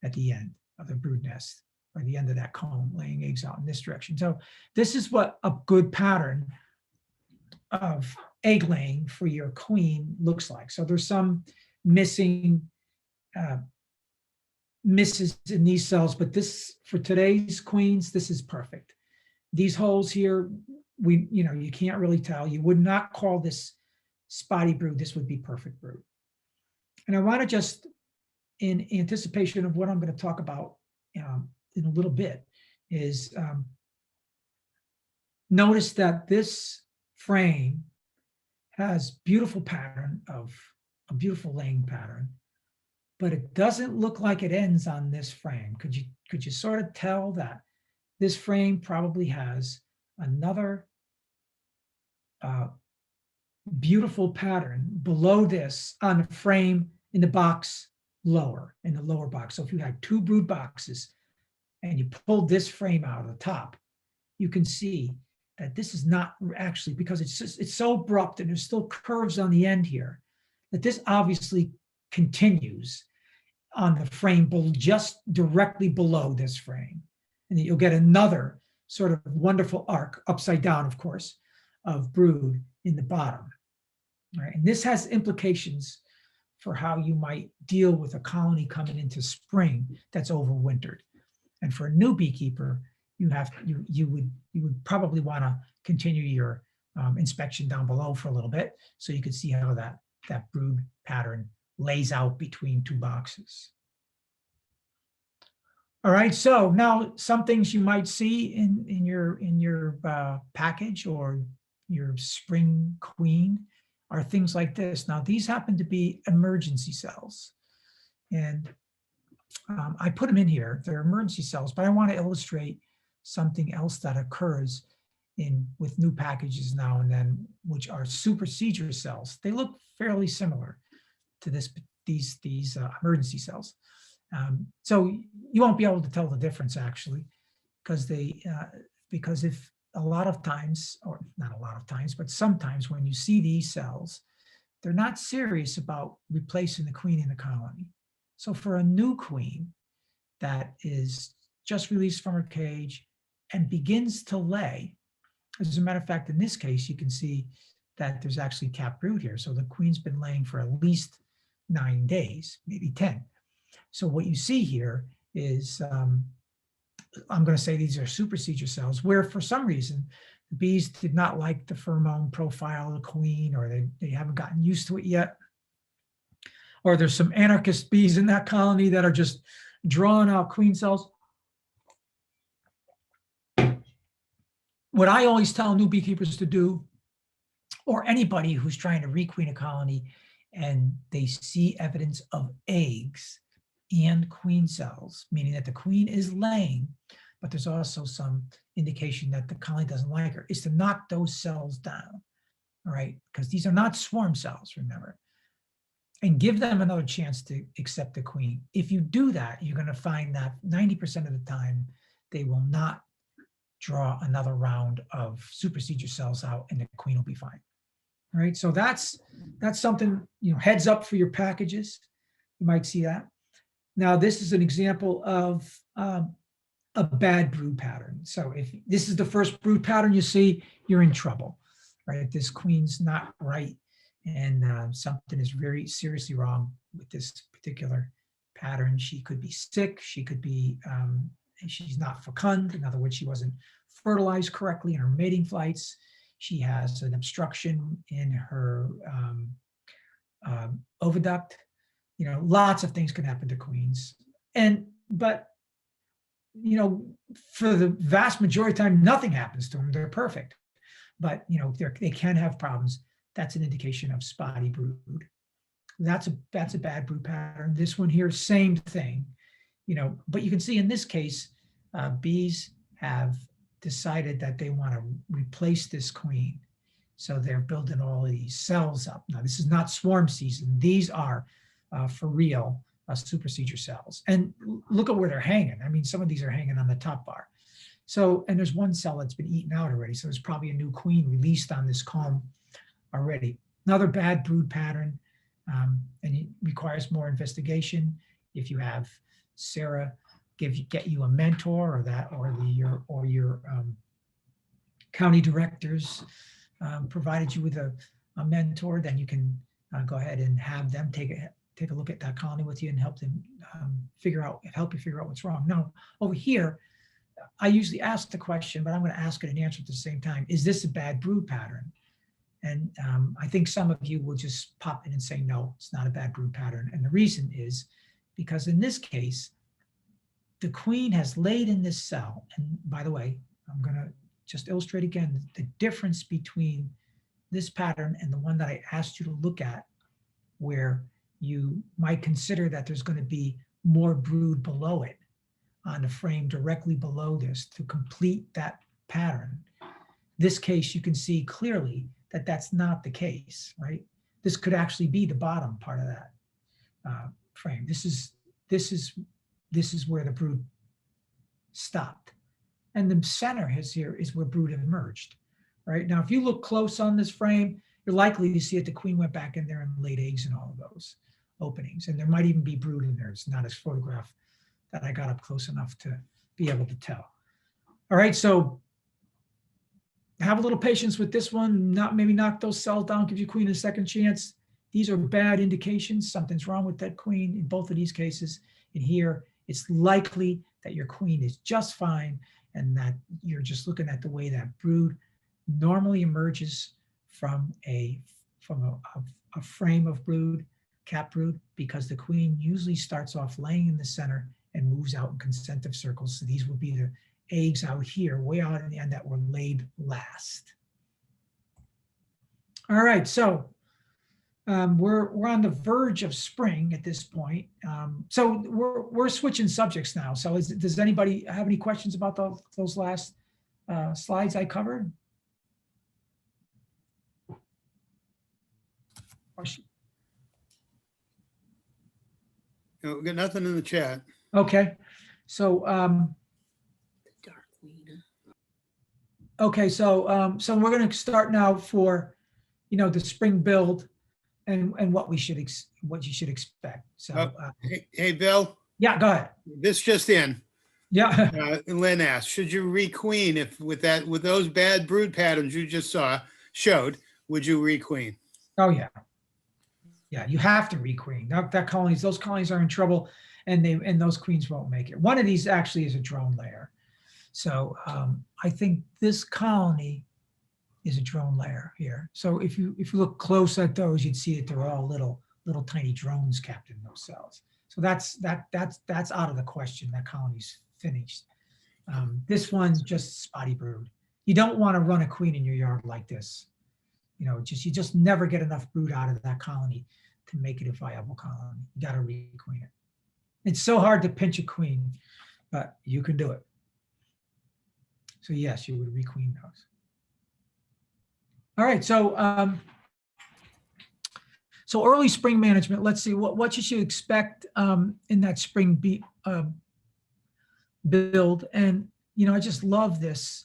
at the end of the brood nest, or the end of that comb, laying eggs out in this direction. So this is what a good pattern of egg laying for your queen looks like. So there's some misses in these cells, but this, for today's queens, this is perfect. These holes here, you can't really tell. You would not call this spotty brood. This would be perfect brood. And I want to just, in anticipation of what I'm going to talk about in a little bit, is notice that this frame has beautiful pattern of a beautiful laying pattern, but it doesn't look like it ends on this frame. Could you sort of tell that this frame probably has another beautiful pattern below this on the frame in the box lower, in the lower box? So if you had two brood boxes and you pulled this frame out of the top, you can see that this is not actually, because it's so abrupt and there's still curves on the end here, that this obviously continues on the frame just directly below this frame. And then you'll get another sort of wonderful arc, upside down, of course, of brood in the bottom. All right, and this has implications for how you might deal with a colony coming into spring that's overwintered. And for a new beekeeper, you would probably want to continue your inspection down below for a little bit, so you could see how that brood pattern lays out between two boxes. All right, so now some things you might see in your package or your spring queen are things like this. Now these happen to be emergency cells, and I put them in here. They're emergency cells, but I want to illustrate something else that occurs with new packages now and then, which are super Seizure cells. They look fairly similar to these emergency cells. So you won't be able to tell the difference actually, because if a lot of times, or not a lot of times, but sometimes when you see these cells, they're not serious about replacing the queen in the colony. So for a new queen that is just released from her cage and begins to lay, as a matter of fact, in this case, you can see that there's actually capped brood here. So the queen's been laying for at least 9 days, maybe 10. So what you see here is, I'm going to say these are super Seizure cells, where for some reason the bees did not like the pheromone profile of the queen, or they haven't gotten used to it yet. Or there's some anarchist bees in that colony that are just drawing out queen cells. What I always tell new beekeepers to do, or anybody who's trying to requeen a colony and they see evidence of eggs and queen cells, meaning that the queen is laying, but there's also some indication that the colony doesn't like her, is to knock those cells down, all right? Because these are not swarm cells, remember, and give them another chance to accept the queen. If you do that, you're going to find that 90% of the time, they will not draw another round of super Seizure cells out, and the queen will be fine. All right, so that's something, heads up for your packages. You might see that. Now, this is an example of a bad brood pattern. So if this is the first brood pattern you see, you're in trouble, right? This queen's not right, and something is very seriously wrong with this particular pattern. She could be sick. She could be, she's not fecund. In other words, she wasn't fertilized correctly in her mating flights. She has an obstruction in her oviduct. lots of things can happen to queens. But for the vast majority of the time, nothing happens to them. They're perfect. But, they can have problems. That's an indication of spotty brood. That's a bad brew pattern. This one here, same thing, but you can see in this case, bees have decided that they want to replace this queen. So they're building all of these cells up. Now, this is not swarm season. These are for real super seizure cells. And look at where they're hanging. I mean, some of these are hanging on the top bar. So, and there's one cell that's been eaten out already. So there's probably a new queen released on this comb already. Another bad brood pattern, and it requires more investigation. If you have Sarah get you a mentor, or your county directors provided you with a mentor, then you can go ahead and have them take a look at that colony with you and help them help you figure out what's wrong. Now, over here, I usually ask the question, but I'm going to ask it and answer at the same time. Is this a bad brood pattern? And I think some of you will just pop in and say, no, it's not a bad brood pattern. And the reason is because in this case, the queen has laid in this cell. And by the way, I'm going to just illustrate again the difference between this pattern and the one that I asked you to look at, where you might consider that there's going to be more brood below it on the frame directly below this to complete that pattern. This case, you can see clearly that that's not the case, right? This could actually be the bottom part of that frame. This is where the brood stopped. And the center here is where brood emerged, right? Now, if you look close on this frame, you're likely to see that the queen went back in there and laid eggs in all of those openings. And there might even be brood in there. It's not a photograph that I got up close enough to be able to tell. All right, so have a little patience with this one. Maybe knock those cells down, give your queen a second chance. These are bad indications. Something's wrong with that queen in both of these cases. And here, it's likely that your queen is just fine and that you're just looking at the way that brood normally emerges from a frame of brood, cap brood, because the queen usually starts off laying in the center and moves out in concentric circles. So these will be the eggs out here, way out in the end, that were laid last. All right, so we're on the verge of spring at this point. So we're switching subjects now. So does anybody have any questions about those last slides I covered? We got nothing in the chat. Okay, so Dark queen. okay, so we're going to start now for the spring build and what you should expect. So Hey, Bill, yeah, go ahead. this just in. Yeah. Lynn asked, should you requeen if with those bad brood patterns you just showed, would you requeen? Oh yeah. Yeah, you have to requeen. Those colonies are in trouble, and those queens won't make it. One of these actually is a drone layer. So I think this colony is a drone layer here. So if you look close at those, you'd see that they're all little tiny drones capped in those cells. So that's out of the question. That colony's finished. This one's just spotty brood. You don't want to run a queen in your yard like this. You just never get enough brood out of that colony to make it a viable colony. You got to requeen it. It's so hard to pinch a queen, but you can do it. So yes, you would requeen those. All right, so so early spring management. Let's see what you should expect in that spring build. And I just love this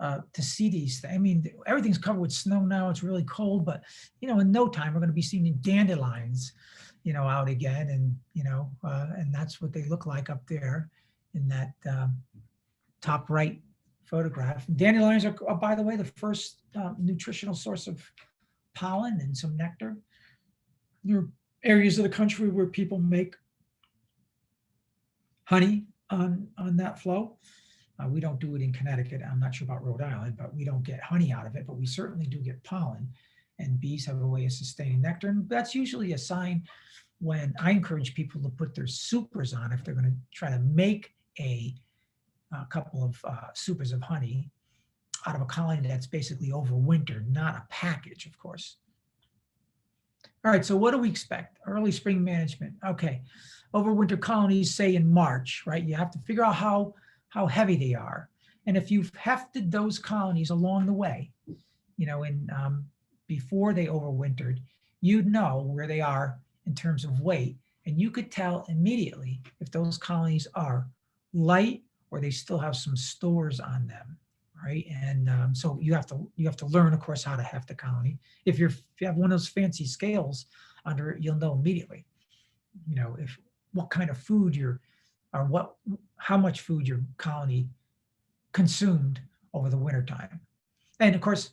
to see these. I mean, everything's covered with snow now. It's really cold, but in no time we're going to be seeing dandelions, out again, and and that's what they look like up there in that top right photograph. Dandelions are, by the way, the first nutritional source of pollen and some nectar. There are areas of the country where people make honey on that flow. We don't do it in Connecticut. I'm not sure about Rhode Island, but we don't get honey out of it, but we certainly do get pollen. And bees have a way of sustaining nectar. And that's usually a sign when I encourage people to put their supers on, if they're going to try to make a couple of supers of honey out of a colony that's basically overwintered, not a package, of course. All right, so what do we expect? Early spring management. Okay, overwinter colonies, say in March, right? You have to figure out how heavy they are. And if you've hefted those colonies along the way, you know, before they overwintered, you'd know where they are in terms of weight. And you could tell immediately if those colonies are light or they still have some stores on them, right? And so you have to learn, of course, how to heft a colony. If you have one of those fancy scales under it, you'll know immediately, you know, if what kind of food how much food your colony consumed over the winter time. And of course,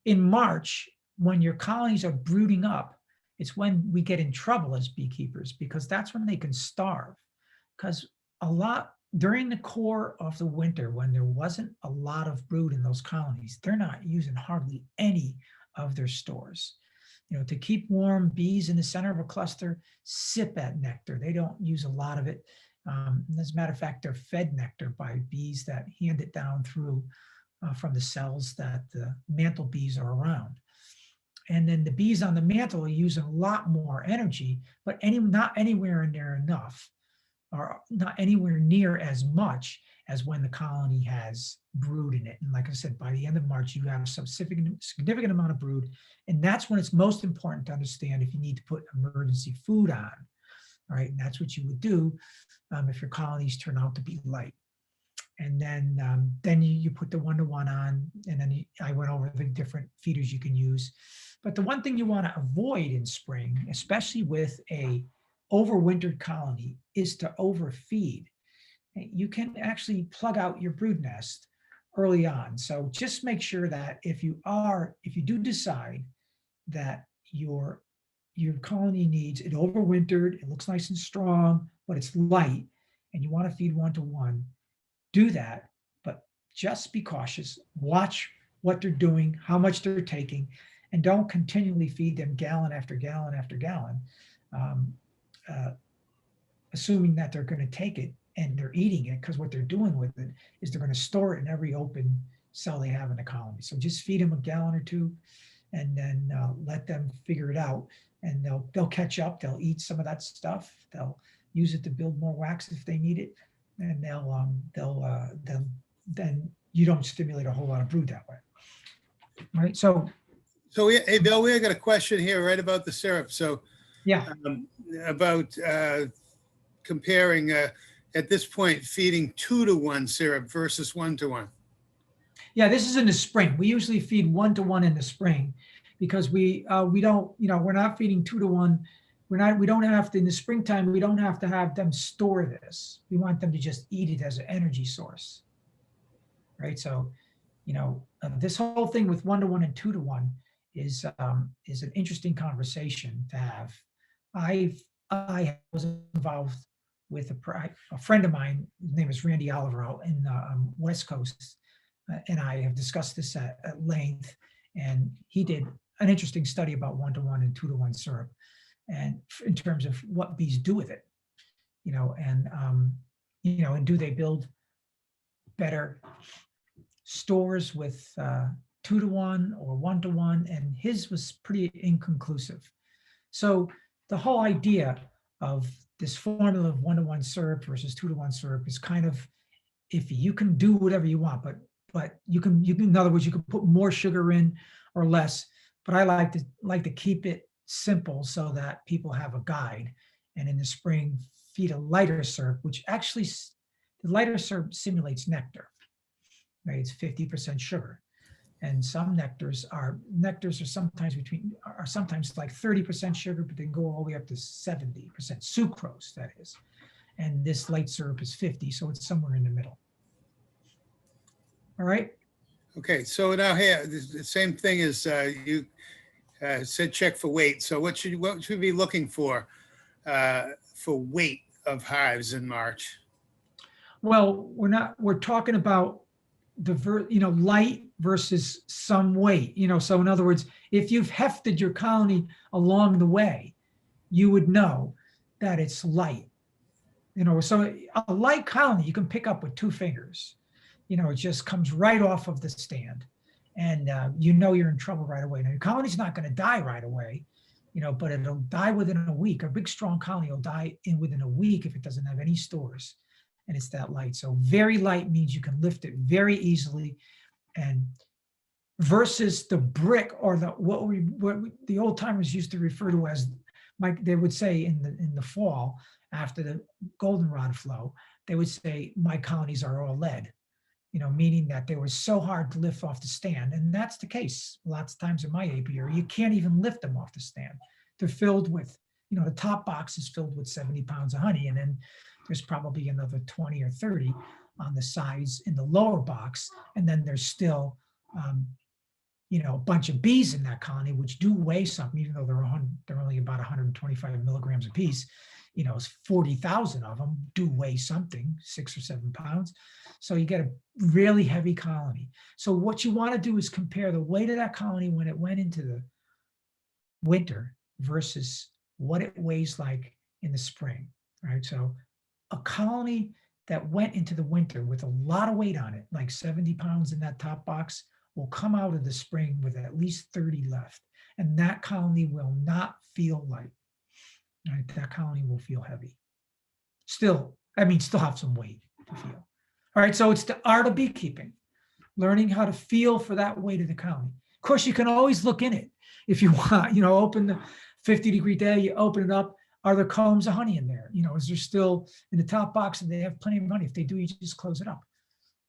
in March, when your colonies are brooding up, it's when we get in trouble as beekeepers, because that's when they can starve. Because during the core of the winter, when there wasn't a lot of brood in those colonies, they're not using hardly any of their stores. You know, to keep warm, bees in the center of a cluster sip at nectar. They don't use a lot of it. As a matter of fact, they're fed nectar by bees that hand it down through from the cells that the mantle bees are around. And then the bees on the mantle are using a lot more energy, but not anywhere near enough, or not anywhere near as much as when the colony has brood in it. And like I said, by the end of March, you have some significant amount of brood. And that's when it's most important to understand if you need to put emergency food on, right? And that's what you would do if your colonies turn out to be light. And then you put the 1-to-1 on, and then I went over the different feeders you can use. But the one thing you want to avoid in spring, especially with a overwintered colony, is to overfeed. You can actually plug out your brood nest early on. So just make sure that if you do decide that your colony needs it overwintered, it looks nice and strong, but it's light, and you want to feed 1-to-1, do that, but just be cautious. Watch what they're doing, how much they're taking, and don't continually feed them gallon after gallon after gallon, assuming that they're going to take it and they're eating it, because what they're doing with it is they're going to store it in every open cell they have in the colony. So just feed them a gallon or two, and then let them figure it out, and they'll catch up. They'll eat some of that stuff. They'll use it to build more wax if they need it, and then you don't stimulate a whole lot of brood that way, right? So hey, Bill, we got a question here right about the syrup. So yeah, about comparing at this point feeding 2-to-1 syrup versus 1-to-1. yeah, this is in the spring. We usually feed 1-to-1 in the spring, because we don't, you know, we're not feeding 2-to-1. We don't have to, in the springtime, we don't have to have them store this. We want them to just eat it as an energy source, right? So, you know, this whole thing with 1-to-1 and 2-to-1 is an interesting conversation to have. I was involved with a friend of mine. His name is Randy Oliver out in the West Coast, and I have discussed this at length. And he did an interesting study about 1-to-1 and 2-to-1 syrup, and in terms of what bees do with it, you know, and and do they build better stores with 2-to-1 or 1-to-1? And his was pretty inconclusive. So the whole idea of this formula of 1-to-1 syrup versus 2-to-1 syrup is kind of iffy. You can do whatever you want, but you can, in other words, you can put more sugar in or less. But I like to keep it simple so that people have a guide. And in the spring, feed a lighter syrup, which actually, the lighter syrup simulates nectar, right? It's 50% sugar. And some nectars are sometimes like 30% sugar, but they can go all the way up to 70% sucrose, that is. And this light syrup is 50, so it's somewhere in the middle. All right. Okay, so now here, the same thing as you said, check for weight. So what should we be looking for weight of hives in March? Well, we're talking about light versus some weight, so in other words, if you've hefted your colony along the way, you would know that it's light. You know, so a light colony you can pick up with 2 fingers. You know, it just comes right off of the stand, and you know you're in trouble right away. Now your colony's not going to die right away, you know, but it'll die within a week. A big strong colony will die within a week if it doesn't have any stores, and it's that light. So very light means you can lift it very easily, and versus the brick or what the old timers used to refer to as, they would say in the fall after the goldenrod flow, they would say my colonies are all lead, you know, meaning that they were so hard to lift off the stand. And that's the case lots of times in my apiary. You can't even lift them off the stand. They're filled with, you know, the top box is filled with 70 pounds of honey, and then there's probably another 20 or 30 on the sides in the lower box, and then there's still you know, a bunch of bees in that colony, which do weigh something, even though they're only about 125 milligrams a piece. You know, 40,000 of them do weigh something, 6 or 7 pounds. So you get a really heavy colony. So what you want to do is compare the weight of that colony when it went into the winter versus what it weighs like in the spring, right? So a colony that went into the winter with a lot of weight on it, like 70 pounds in that top box, will come out of the spring with at least 30 left. And that colony will not feel light. Right? That colony will feel heavy. Still have some weight to feel. All right, so it's the art of beekeeping, learning how to feel for that weight of the colony. Of course, you can always look in it if you want, you know, open the 50-degree day, you open it up. Are there combs of honey in there? You know, is there still in the top box and they have plenty of honey? If they do, you just close it up.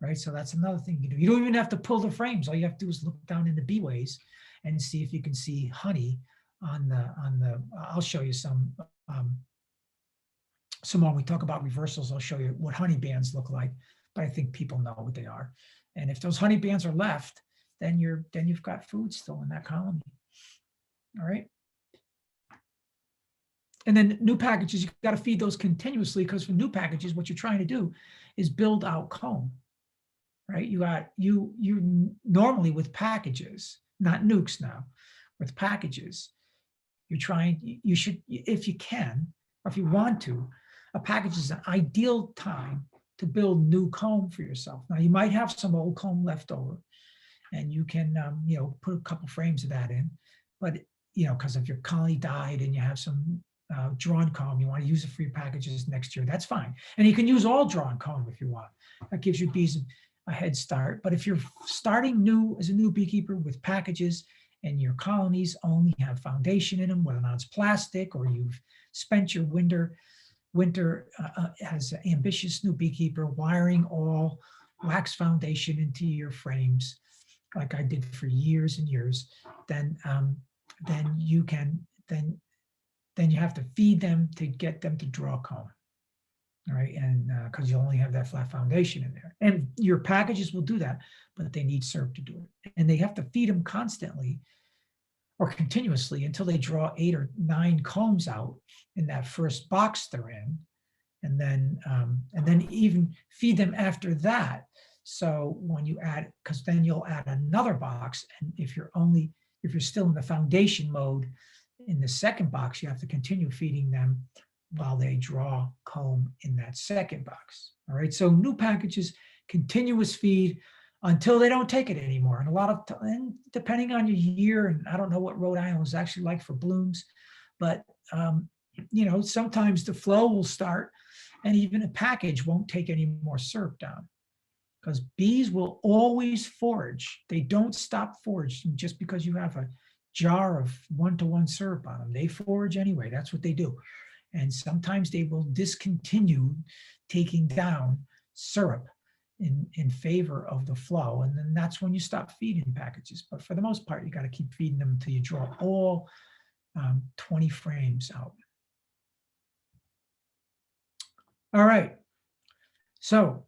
Right, so that's another thing you do. You don't even have to pull the frames. All you have to do is look down in the beeways and see if you can see honey on the. I'll show you some when we talk about reversals. I'll show you what honey bands look like, but I think people know what they are. And if those honey bands are left, then you've got food still in that colony. All right. And then new packages, you got to feed those continuously, because for new packages, what you're trying to do is build out comb. Right, you normally with packages, not nukes now, with packages, you should, if you can, or if you want to, a package is an ideal time to build new comb for yourself. Now you might have some old comb left over, and you can you know, put a couple frames of that in, but you know, because if your colony died and you have some drawn comb, you want to use it for your packages next year, that's fine. And you can use all drawn comb if you want. That gives your bees a head start. But if you're starting new as a new beekeeper with packages and your colonies only have foundation in them, whether or not it's plastic, or you've spent your winter as an ambitious new beekeeper wiring all wax foundation into your frames, like I did for years and years, then you have to feed them to get them to draw comb. All right, and because you only have that flat foundation in there, and your packages will do that, but they need syrup to do it, and they have to feed them constantly or continuously until they draw 8 or 9 combs out in that first box they're in, and then even feed them after that. So when you add, because then you'll add another box, and if you're still in the foundation mode in the second box, you have to continue feeding them while they draw comb in that second box. All right, so new packages, continuous feed until they don't take it anymore. And a lot of and depending on your year, and I don't know what Rhode Island is actually like for blooms, but you know, sometimes the flow will start and even a package won't take any more syrup down, because bees will always forage. They don't stop foraging just because you have a jar of 1-to-1 syrup on them. They forage anyway. That's what they do. And sometimes they will discontinue taking down syrup in favor of the flow. And then that's when you stop feeding packages. But for the most part, you got to keep feeding them until you draw all 20 frames out. All right. So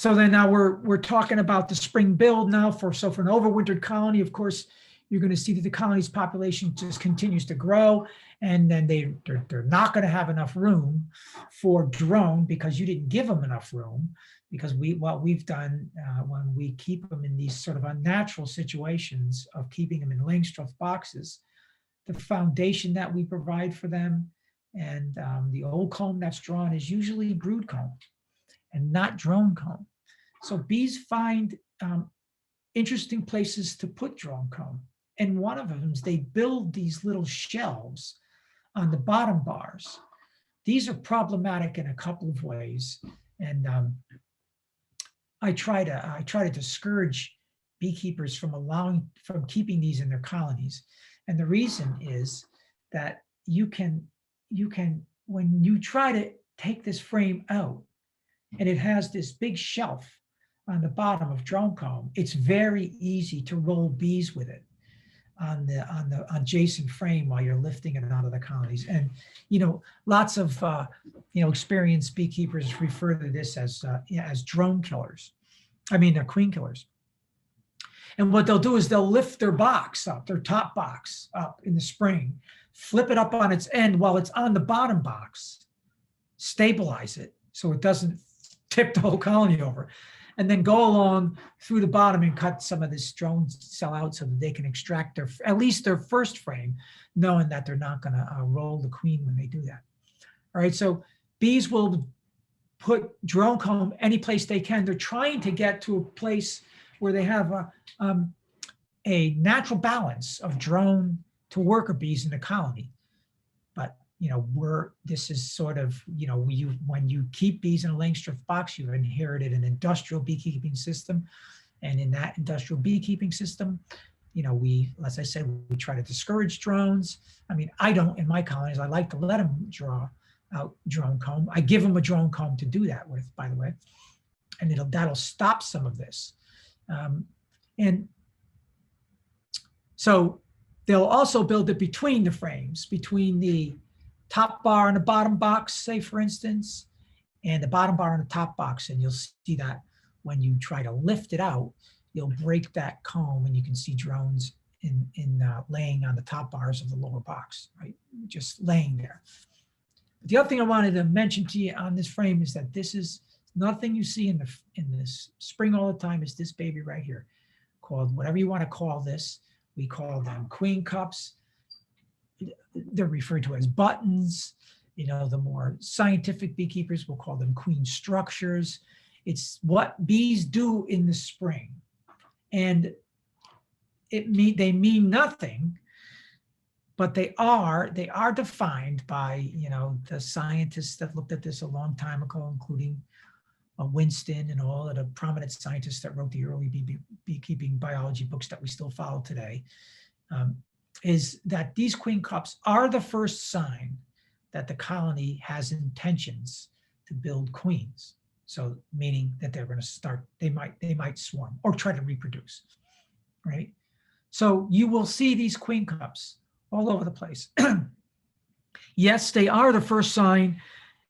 then now we're talking about the spring build now. For an overwintered colony, of course, you're going to see that the colony's population just continues to grow, and then they're not going to have enough room for drone, because you didn't give them enough room. Because what we've done when we keep them in these sort of unnatural situations of keeping them in Langstroth boxes, the foundation that we provide for them. And the old comb that's drawn is usually brood comb and not drone comb. So bees find interesting places to put drone comb. And one of them is they build these little shelves on the bottom bars. These are problematic in a couple of ways. And I try to discourage beekeepers from keeping these in their colonies. And the reason is that you can, when you try to take this frame out and it has this big shelf on the bottom of drone comb, it's very easy to roll bees with it on the adjacent frame while you're lifting it out of the colonies. And, lots of, experienced beekeepers refer to this as drone killers. I mean, they're queen killers. And what they'll do is they'll lift their box up, their top box up in the spring, flip it up on its end while it's on the bottom box, stabilize it so it doesn't tip the whole colony over, and then go along through the bottom and cut some of this drone cell out so that they can extract at least their first frame, knowing that they're not going to roll the queen when they do that. All right, so bees will put drone comb any place they can. They're trying to get to a place where they have a natural balance of drone to worker bees in the colony. But this is sort of, when you keep bees in a Langstroth box, you've inherited an industrial beekeeping system. And in that industrial beekeeping system, as I said, we try to discourage drones. I mean, I don't, in my colonies, I like to let them draw out drone comb. I give them a drone comb to do that with, by the way, and that'll stop some of this. And so they'll also build it between the frames, between the top bar and the bottom box, say for instance, and the bottom bar and the top box. And you'll see that when you try to lift it out, you'll break that comb and you can see drones laying on the top bars of the lower box, right? Just laying there. The other thing I wanted to mention to you on this frame is that this is nothing you see in this spring all the time is this baby right here, called whatever you want to call this. We call them queen cups. They're referred to as buttons. The more scientific beekeepers will call them queen structures. It's what bees do in the spring. And they mean nothing, but they are defined by, the scientists that looked at this a long time ago, including Winston and all of the prominent scientists that wrote the early beekeeping biology books that we still follow today, is that these queen cups are the first sign that the colony has intentions to build queens. So meaning that they're going to start, they might swarm or try to reproduce, right? So you will see these queen cups all over the place. Yes, they are the first sign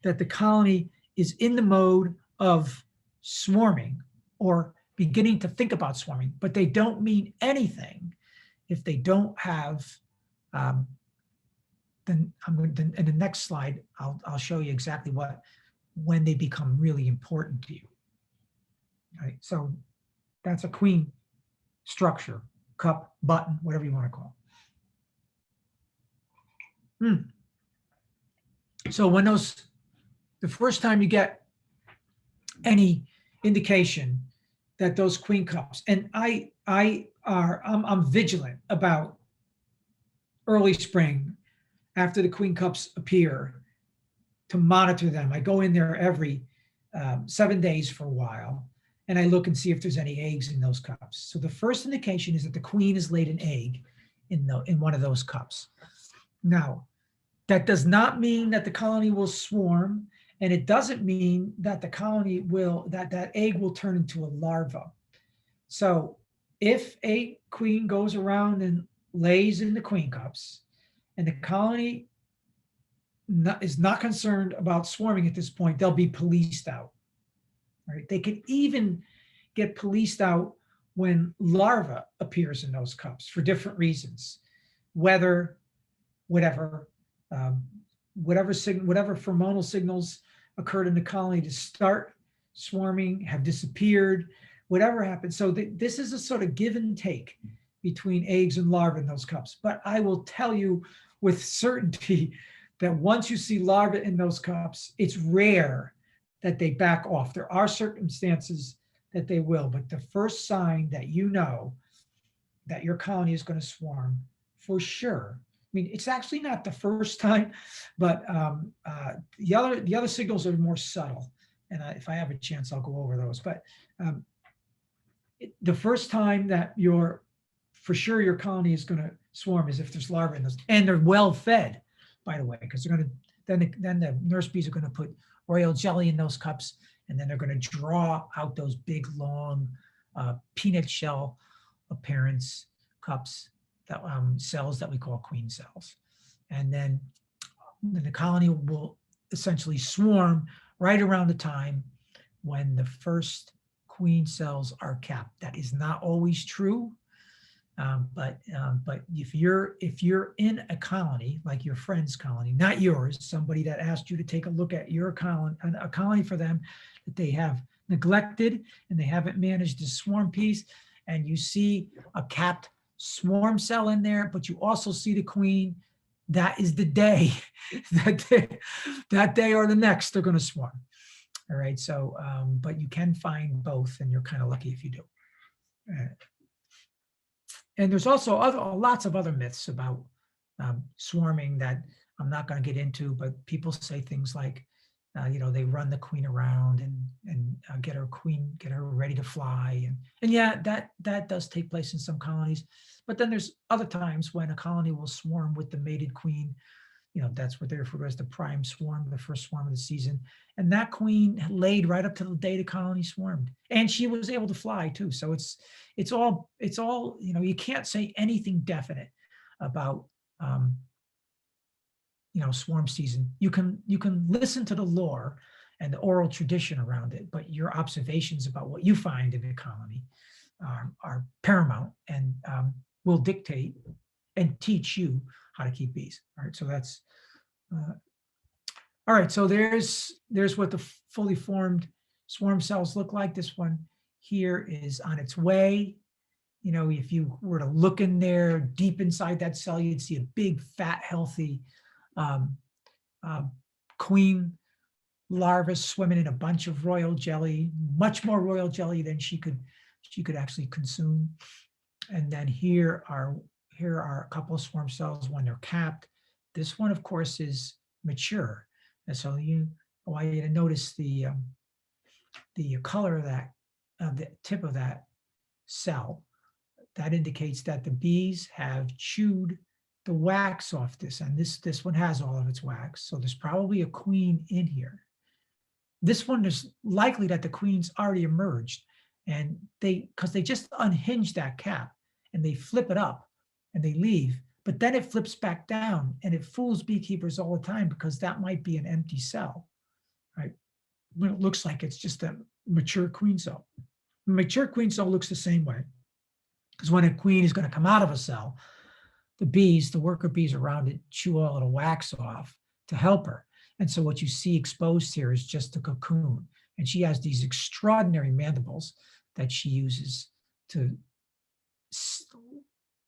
that the colony is in the mode of swarming or beginning to think about swarming, but they don't mean anything if they don't have, then in the next slide, I'll show you exactly when they become really important to you. Right, so that's a queen structure, cup, button, whatever you want to call it. So when the first time you get any indication that those queen cups, and I'm vigilant about early spring after the queen cups appear to monitor them. I go in there every 7 days for a while, and I look and see if there's any eggs in those cups. So the first indication is that the queen has laid an egg in one of those cups. Now, that does not mean that the colony will swarm, and it doesn't mean that the colony that egg will turn into a larva. So if a queen goes around and lays in the queen cups, and the colony is not concerned about swarming at this point, they'll be policed out. Right? They can even get policed out when larva appears in those cups for different reasons. Weather, whatever hormonal signals occurred in the colony to start swarming have disappeared, whatever happened. So this is a sort of give and take between eggs and larvae in those cups. But I will tell you with certainty that once you see larvae in those cups, it's rare that they back off. There are circumstances that they will, but the first sign that you know that your colony is going to swarm for sure. I mean, it's actually not the first time, but the other signals are more subtle. And if I have a chance, I'll go over those. But the first time that for sure your colony is going to swarm is if there's larvae in those, and they're well fed, by the way, because they're going to then the nurse bees are going to put royal jelly in those cups, and then they're going to draw out those big long peanut shell appearance cups, that cells that we call queen cells, and then the colony will essentially swarm right around the time when the first queen cells are capped. That is not always true, but if you're in a colony, like your friend's colony, not yours, somebody that asked you to take a look at your colony, a colony for them that they have neglected and they haven't managed to swarm piece, and you see a capped swarm cell in there, but you also see the queen, that is the day, that day or the next, they're going to swarm. All right. So, but you can find both, and you're kind of lucky if you do. And there's also lots of other myths about swarming that I'm not going to get into, but people say things like, they run the queen around and get her ready to fly. And yeah, that does take place in some colonies. But then there's other times when a colony will swarm with the mated queen. That's what they're referred to as the prime swarm, the first swarm of the season. And that queen laid right up to the day the colony swarmed. And she was able to fly too. So it's all, you can't say anything definite about, swarm season. You can listen to the lore and the oral tradition around it, but your observations about what you find in a colony are paramount and will dictate and teach you how to keep bees. All right, so that's all right. So there's what the fully formed swarm cells look like. This one here is on its way. If you were to look in there deep inside that cell, you'd see a big, fat, healthy queen larva swimming in a bunch of royal jelly, much more royal jelly than she could actually consume. And then here are a couple of swarm cells when they're capped. This one, of course, is mature. And so I want you to notice the color of that, the tip of that cell. That indicates that the bees have chewed the wax off this, and this one has all of its wax. So there's probably a queen in here. This one is likely that the queen's already emerged, and because they just unhinge that cap and they flip it up and they leave, but then it flips back down, and it fools beekeepers all the time because that might be an empty cell, right? When it looks like it's just a mature queen cell. A mature queen cell looks the same way, because when a queen is going to come out of a cell, the worker bees around it, chew all of the wax off to help her. And so what you see exposed here is just a cocoon. And she has these extraordinary mandibles that she uses to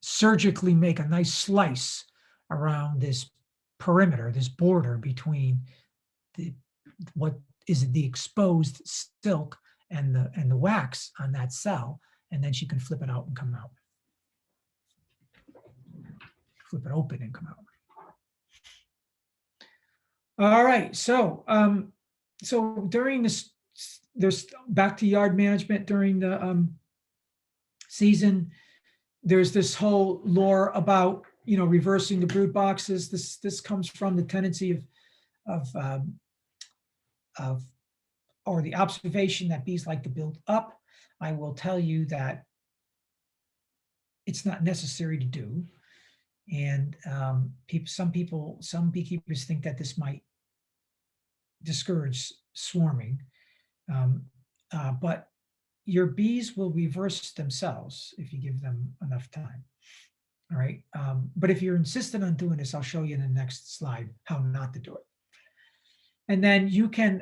surgically make a nice slice around this perimeter, this border between what is the exposed silk and the wax on that cell. And then she can flip it out and come out. Flip it open and come out. All right, so during this, there's back to yard management during the season. There's this whole lore about reversing the brood boxes. This comes from the tendency or the observation that bees like to build up. I will tell you that it's not necessary to do. And some beekeepers think that this might discourage swarming, but your bees will reverse themselves if you give them enough time. All right, but if you're insistent on doing this, I'll show you in the next slide how not to do it. And then you can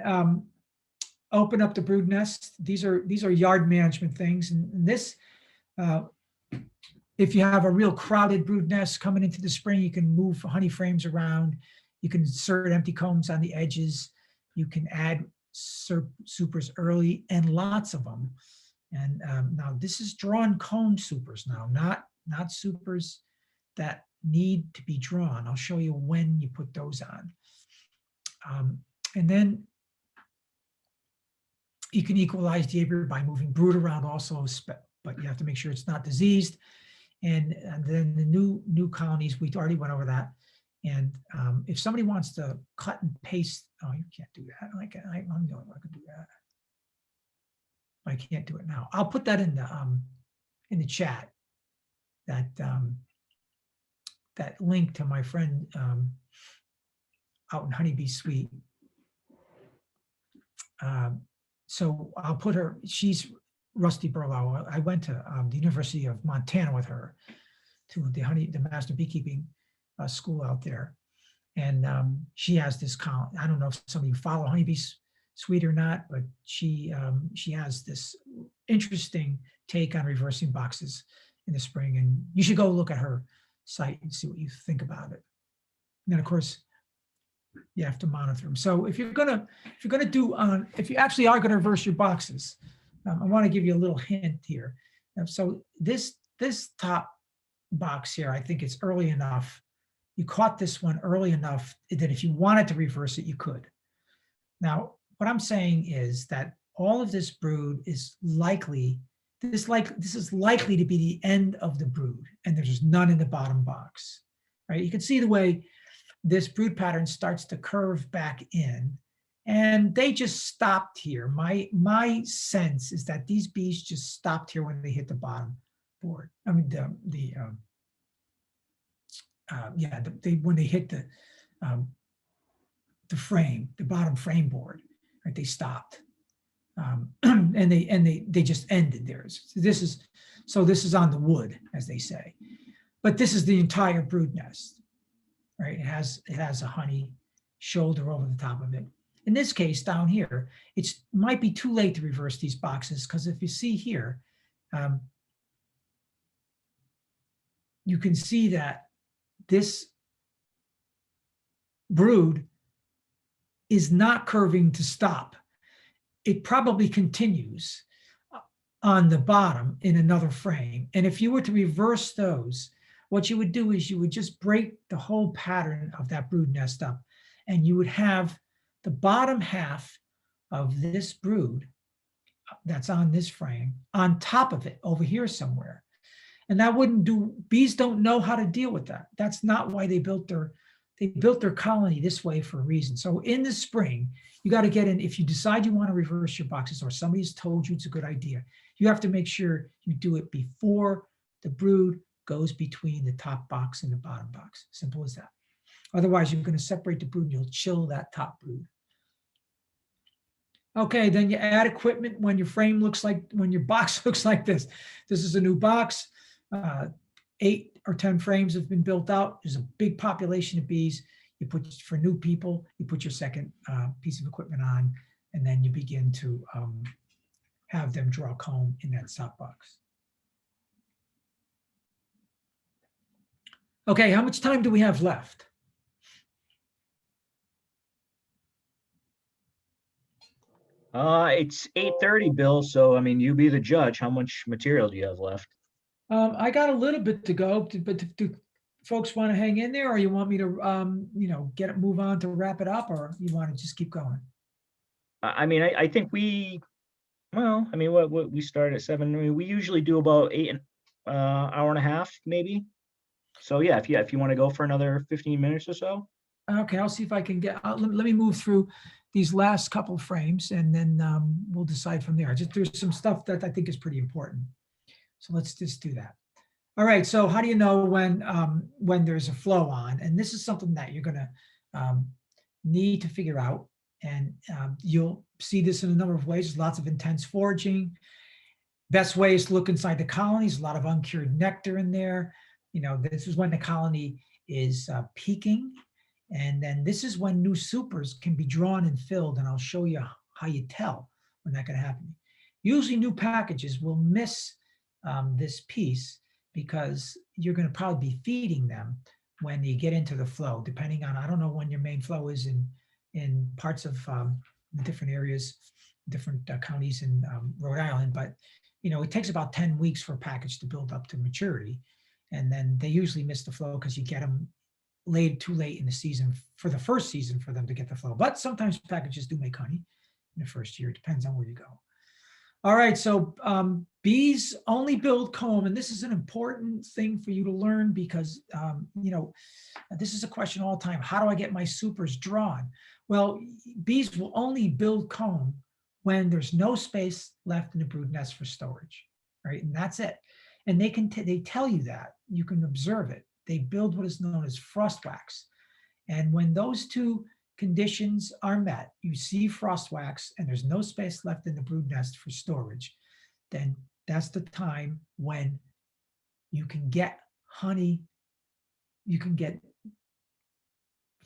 open up the brood nest. These are yard management things, and this If you have a real crowded brood nest coming into the spring, you can move honey frames around. You can insert empty combs on the edges. You can add supers early, and lots of them. And now this is drawn comb supers now, not supers that need to be drawn. I'll show you when you put those on. And then you can equalize the apiary by moving brood around also, but you have to make sure it's not diseased. And then the new colonies, we already went over that. And if somebody wants to cut and paste, oh, you can't do that. I'm the only one who can do that. I can't do it now. I'll put that in the chat. That link to my friend out in Honeybee Suite. So I'll put her. She's Rusty Berlow. I went to the University of Montana with her to the Master Beekeeping school out there, and she has this column. I don't know if some of you follow Honeybee Suite or not, but she has this interesting take on reversing boxes in the spring, and you should go look at her site and see what you think about it. And then of course you have to monitor them. So if you actually are going to reverse your boxes, I want to give you a little hint here. So this top box here, I think it's early enough. You caught this one early enough that if you wanted to reverse it, you could. Now, what I'm saying is that all of this brood is likely, this is likely to be the end of the brood, and there's none in the bottom box, right? You can see the way this brood pattern starts to curve back in, and they just stopped here. My sense is that these bees just stopped here when they hit the bottom board. I mean, when they hit the frame, the bottom frame board, right? They stopped, and they just ended theirs. This is on the wood, as they say, but this is the entire brood nest, right? It has a honey shoulder over the top of it. In this case, down here, it might be too late to reverse these boxes, because if you see here, you can see that this brood is not curving to stop. It probably continues on the bottom in another frame. And if you were to reverse those, what you would do is you would just break the whole pattern of that brood nest up, and you would have the bottom half of this brood that's on this frame on top of it over here somewhere. And that wouldn't do, bees don't know how to deal with that. That's not why they built their colony this way for a reason. So in the spring, you got to get in, if you decide you want to reverse your boxes or somebody's told you it's a good idea, you have to make sure you do it before the brood goes between the top box and the bottom box. Simple as that. Otherwise, you're going to separate the brood and you'll chill that top brood. Okay, then you add equipment when your when your box looks like this. This is a new box. 8 or 10 frames have been built out. There's a big population of bees. You put, for new people, you put your second piece of equipment on, and then you begin to have them draw comb in that top box. Okay, how much time do we have left? It's 8:30, Bill. So, I mean, you be the judge. How much material do you have left? I got a little bit to go, but do folks want to hang in there, or you want me to, move on to wrap it up, or you want to just keep going? I mean, I think we start at 7. I mean, we usually do about 8 hour and a half, maybe. So yeah, if you want to go for another 15 minutes or so. Okay, I'll see if I can get. Let me move through these last couple of frames, and then we'll decide from there. There's some stuff that I think is pretty important. So let's just do that. All right, so how do you know when there's a flow on? And this is something that you're gonna need to figure out. And you'll see this in a number of ways. There's lots of intense foraging. Best way is to look inside the colonies, a lot of uncured nectar in there. This is when the colony is peaking. And then this is when new supers can be drawn and filled. And I'll show you how you tell when that can happen. Usually new packages will miss this piece, because you're going to probably be feeding them when you get into the flow, depending on, I don't know when your main flow is in parts of different areas, different counties in Rhode Island, but it takes about 10 weeks for a package to build up to maturity. And then they usually miss the flow because you get them laid too late in the season for the first season for them to get the flow. But sometimes packages do make honey in the first year. It depends on where you go. All right, so bees only build comb, and this is an important thing for you to learn because, this is a question all the time. How do I get my supers drawn? Well, bees will only build comb when there's no space left in the brood nest for storage, right? And that's it. And they tell you that. You can observe it. They build what is known as frost wax. And when those two conditions are met, you see frost wax and there's no space left in the brood nest for storage, then that's the time when you can get honey, you can get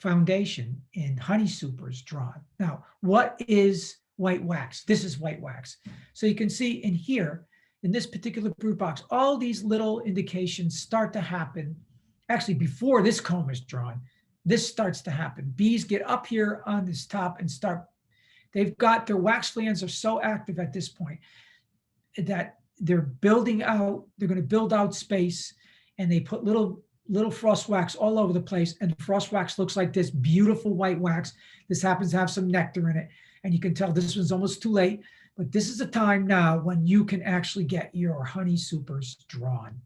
foundation in honey supers drawn. Now, what is white wax? This is white wax. So you can see in here, in this particular brood box, all these little indications start to happen. Actually, before this comb is drawn, this starts to happen. Bees get up here on this top and they've got their wax glands are so active at this point that they're building out, they're going to build out space, and they put little frost wax all over the place. And the frost wax looks like this beautiful white wax. This happens to have some nectar in it. And you can tell this one's almost too late, but this is a time now when you can actually get your honey supers drawn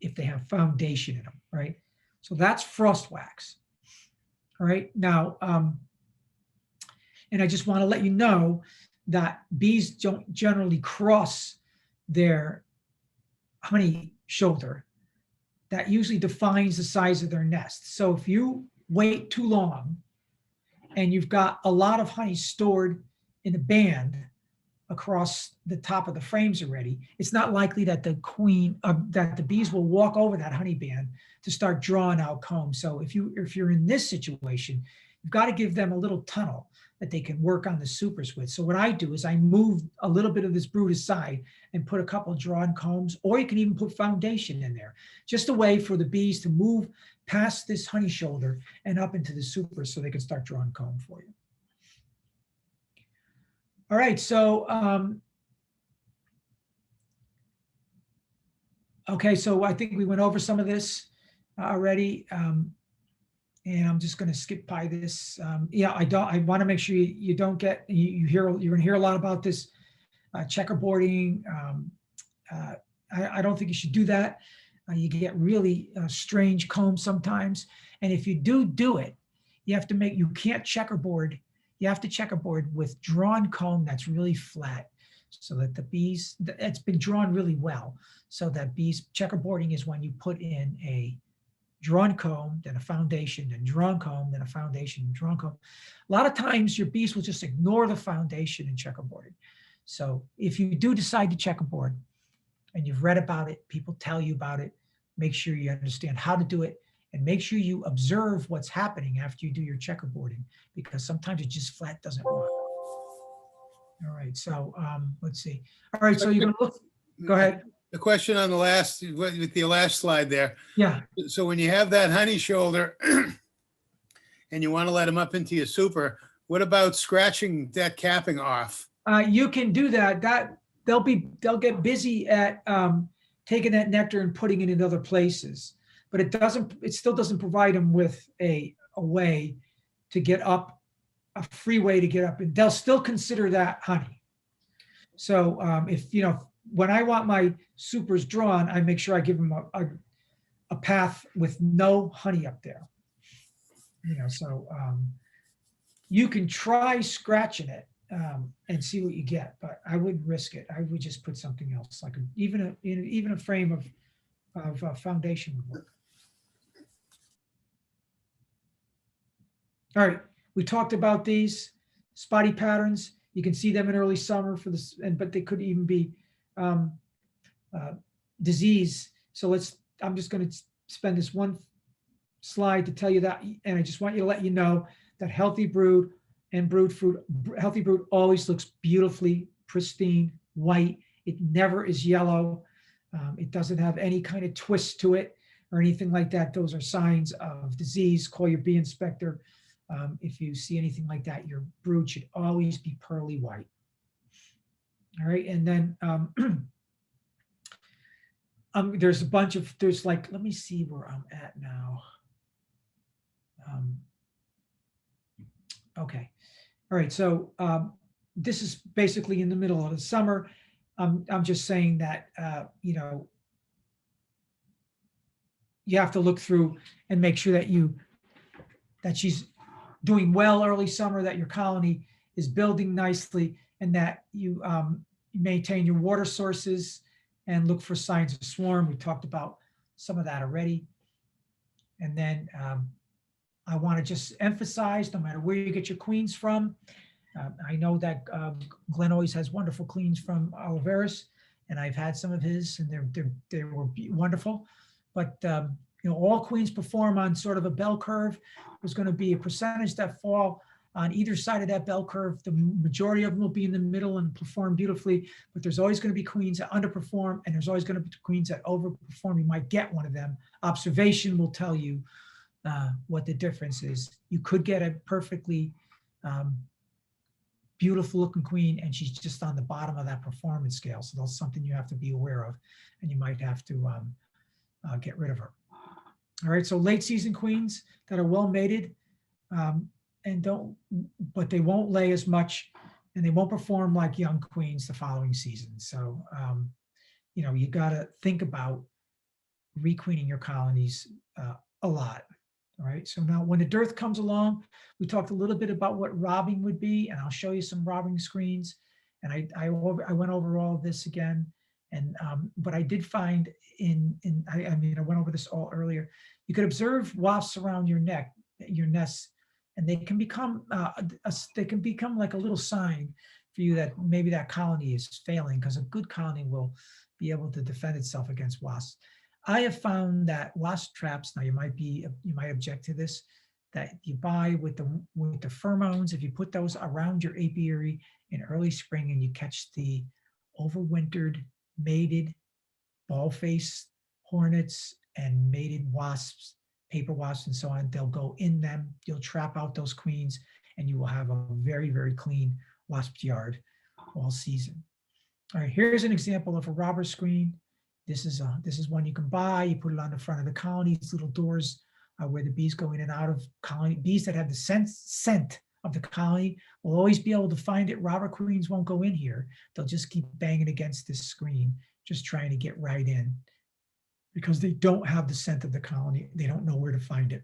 if they have foundation in them, right? So that's frost wax. All right, now, and I just want to let you know that bees don't generally cross their honey shoulder. That usually defines the size of their nest. So if you wait too long and you've got a lot of honey stored in a band across the top of the frames already, it's not likely that that the bees will walk over that honey band to start drawing out comb. So if you're in this situation, you've got to give them a little tunnel that they can work on the supers with. So what I do is I move a little bit of this brood aside and put a couple of drawn combs, or you can even put foundation in there, just a way for the bees to move past this honey shoulder and up into the supers so they can start drawing comb for you. All right, so, okay, so I think we went over some of this already. And I'm just going to skip by this. Yeah, I want to make sure you don't get, you're going to hear a lot about this checkerboarding. I don't think you should do that. You get really strange combs sometimes. And if you do it, you can't checkerboard. You have to checkerboard with drawn comb that's really flat so that the bees, it's been drawn really well. So that checkerboarding is when you put in a drawn comb, then a foundation, then drawn comb, then a foundation, drawn comb. A lot of times your bees will just ignore the foundation in checkerboarding. So if you do decide to checkerboard and you've read about it, people tell you about it, make sure you understand how to do it and make sure you observe what's happening after you do your checkerboarding, because sometimes it just flat doesn't work. All right, so let's see. All right, so you're gonna look, go ahead. The question on with the last slide there. Yeah. So when you have that honey shoulder and you want to let them up into your super, what about scratching that capping off? You can do that. They'll get busy at taking that nectar and putting it in other places, but it still doesn't provide them with a way to get up, a free way to get up, and they'll still consider that honey. So when I want my supers drawn, I make sure I give them a path with no honey up there. So you can try scratching it and see what you get, but I wouldn't risk it. I would just put something else, like even a frame of foundation would work. All right, we talked about these spotty patterns. You can see them in early summer but they could even be disease. So I'm just going to spend this one slide to tell you that, and I just want you to let you know that healthy brood and brood fruit, healthy brood always looks beautifully pristine, white. It never is yellow. It doesn't have any kind of twist to it or anything like that. Those are signs of disease. Call your bee inspector. If you see anything like that, your brood should always be pearly white. All right, and then there's a bunch of, there's like, let me see where I'm at now. Okay, all right, so this is basically in the middle of the summer. I'm just saying that, you know, you have to look through and make sure that she's doing well early summer, that your colony is building nicely, and that you maintain your water sources and look for signs of swarm. We talked about some of that already. And then I want to just emphasize, no matter where you get your queens from, I know that Glenn always has wonderful queens from Oliveris, and I've had some of his, and they were wonderful. But you know, all queens perform on sort of a bell curve. There's going to be a percentage that fall on either side of that bell curve. The majority of them will be in the middle and perform beautifully, but there's always going to be queens that underperform, and there's always going to be queens that overperform. You might get one of them. Observation will tell you what the difference is. You could get a perfectly beautiful looking queen, and she's just on the bottom of that performance scale. So that's something you have to be aware of, and you might have to get rid of her. All right, so late season queens that are well mated but they won't lay as much, and they won't perform like young queens the following season. So, you know, you got to think about requeening your colonies a lot. All right, so now when the dearth comes along, we talked a little bit about what robbing would be, and I'll show you some robbing screens. And I went over all of this again. And but I did find I mean, I went over this all earlier. You could observe wasps around your nests, and they can become like a little sign for you that maybe that colony is failing, because a good colony will be able to defend itself against wasps. I have found that wasp traps, now you might object to this, that you buy with the pheromones, if you put those around your apiary in early spring and you catch the overwintered mated ball-faced hornets and mated wasps, paper wasps and so on, they'll go in them, you'll trap out those queens, and you will have a very, very clean wasp yard all season. All right, here's an example of a robber screen. This is one you can buy. You put it on the front of the colony. These little doors where the bees go in and out of colony. Bees that have the scent of the colony will always be able to find it. Robber queens won't go in here. They'll just keep banging against this screen, just trying to get right in, because they don't have the scent of the colony. They don't know where to find it.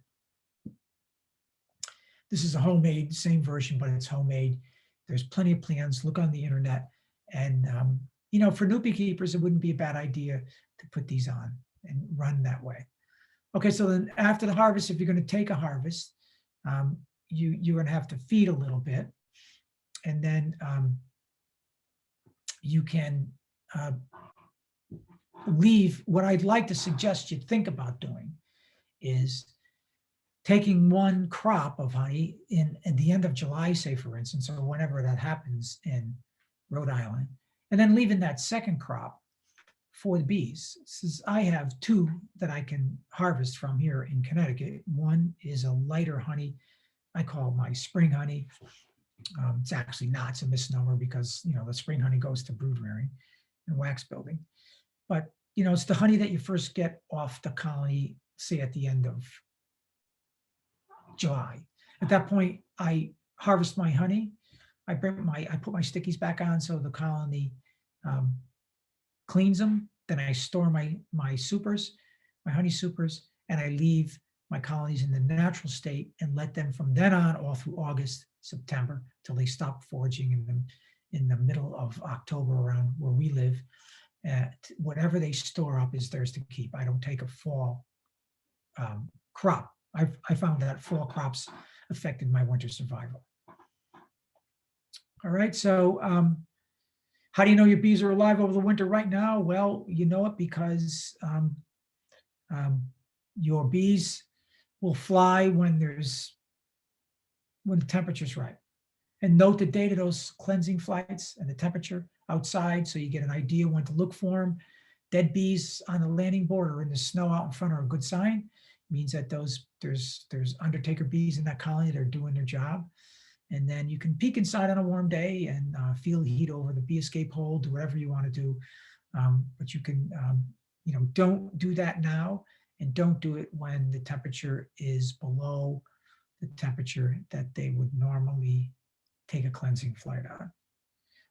This is a homemade, same version, but it's homemade. There's plenty of plans. Look on the internet. And you know, for new beekeepers, it wouldn't be a bad idea to put these on and run that way. Okay, so then after the harvest, if you're going to take a harvest, you're going to have to feed a little bit, and then you can leave. What I'd like to suggest you think about doing is taking one crop of honey at the end of July, say for instance, or whenever that happens in Rhode Island, and then leaving that second crop for the bees. Since I have two that I can harvest from here in Connecticut. One is a lighter honey I call my spring honey. It's actually not, it's a misnomer, because you know the spring honey goes to brood rearing and wax building. But you know, it's the honey that you first get off the colony, say at the end of July. At that point, I harvest my honey. I put my stickies back on so the colony cleans them. Then I store my supers, my honey supers, and I leave my colonies in the natural state and let them from then on all through August, September, till they stop foraging in the middle of October around where we live. Whatever they store up is theirs to keep. I don't take a fall crop. I found that fall crops affected my winter survival. All right, so how do you know your bees are alive over the winter right now? Well, you know it because your bees will fly when the temperature's right. And note the date of those cleansing flights and the temperature outside, so you get an idea when to look for them. dead bees on the landing board or in the snow out in front are a good sign. It means that there's undertaker bees in that colony that are doing their job. And then you can peek inside on a warm day and feel the heat over the bee escape hole, do whatever you want to do. But you can, don't do that now, and don't do it when the temperature is below the temperature that they would normally take a cleansing flight on.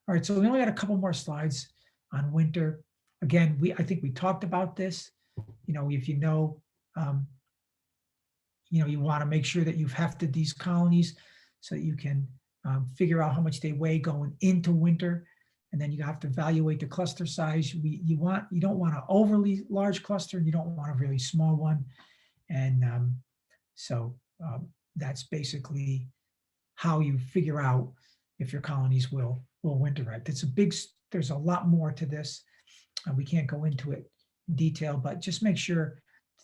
All right, so we only got a couple more slides on winter. Again, I think we talked about this. If you want to make sure that you've hefted these colonies so that you can figure out how much they weigh going into winter. And then you have to evaluate the cluster size. You don't want an overly large cluster, and you don't want a really small one. And so that's basically how you figure out if your colonies will winterize. There's a lot more to this. We can't go into it in detail, but just make sure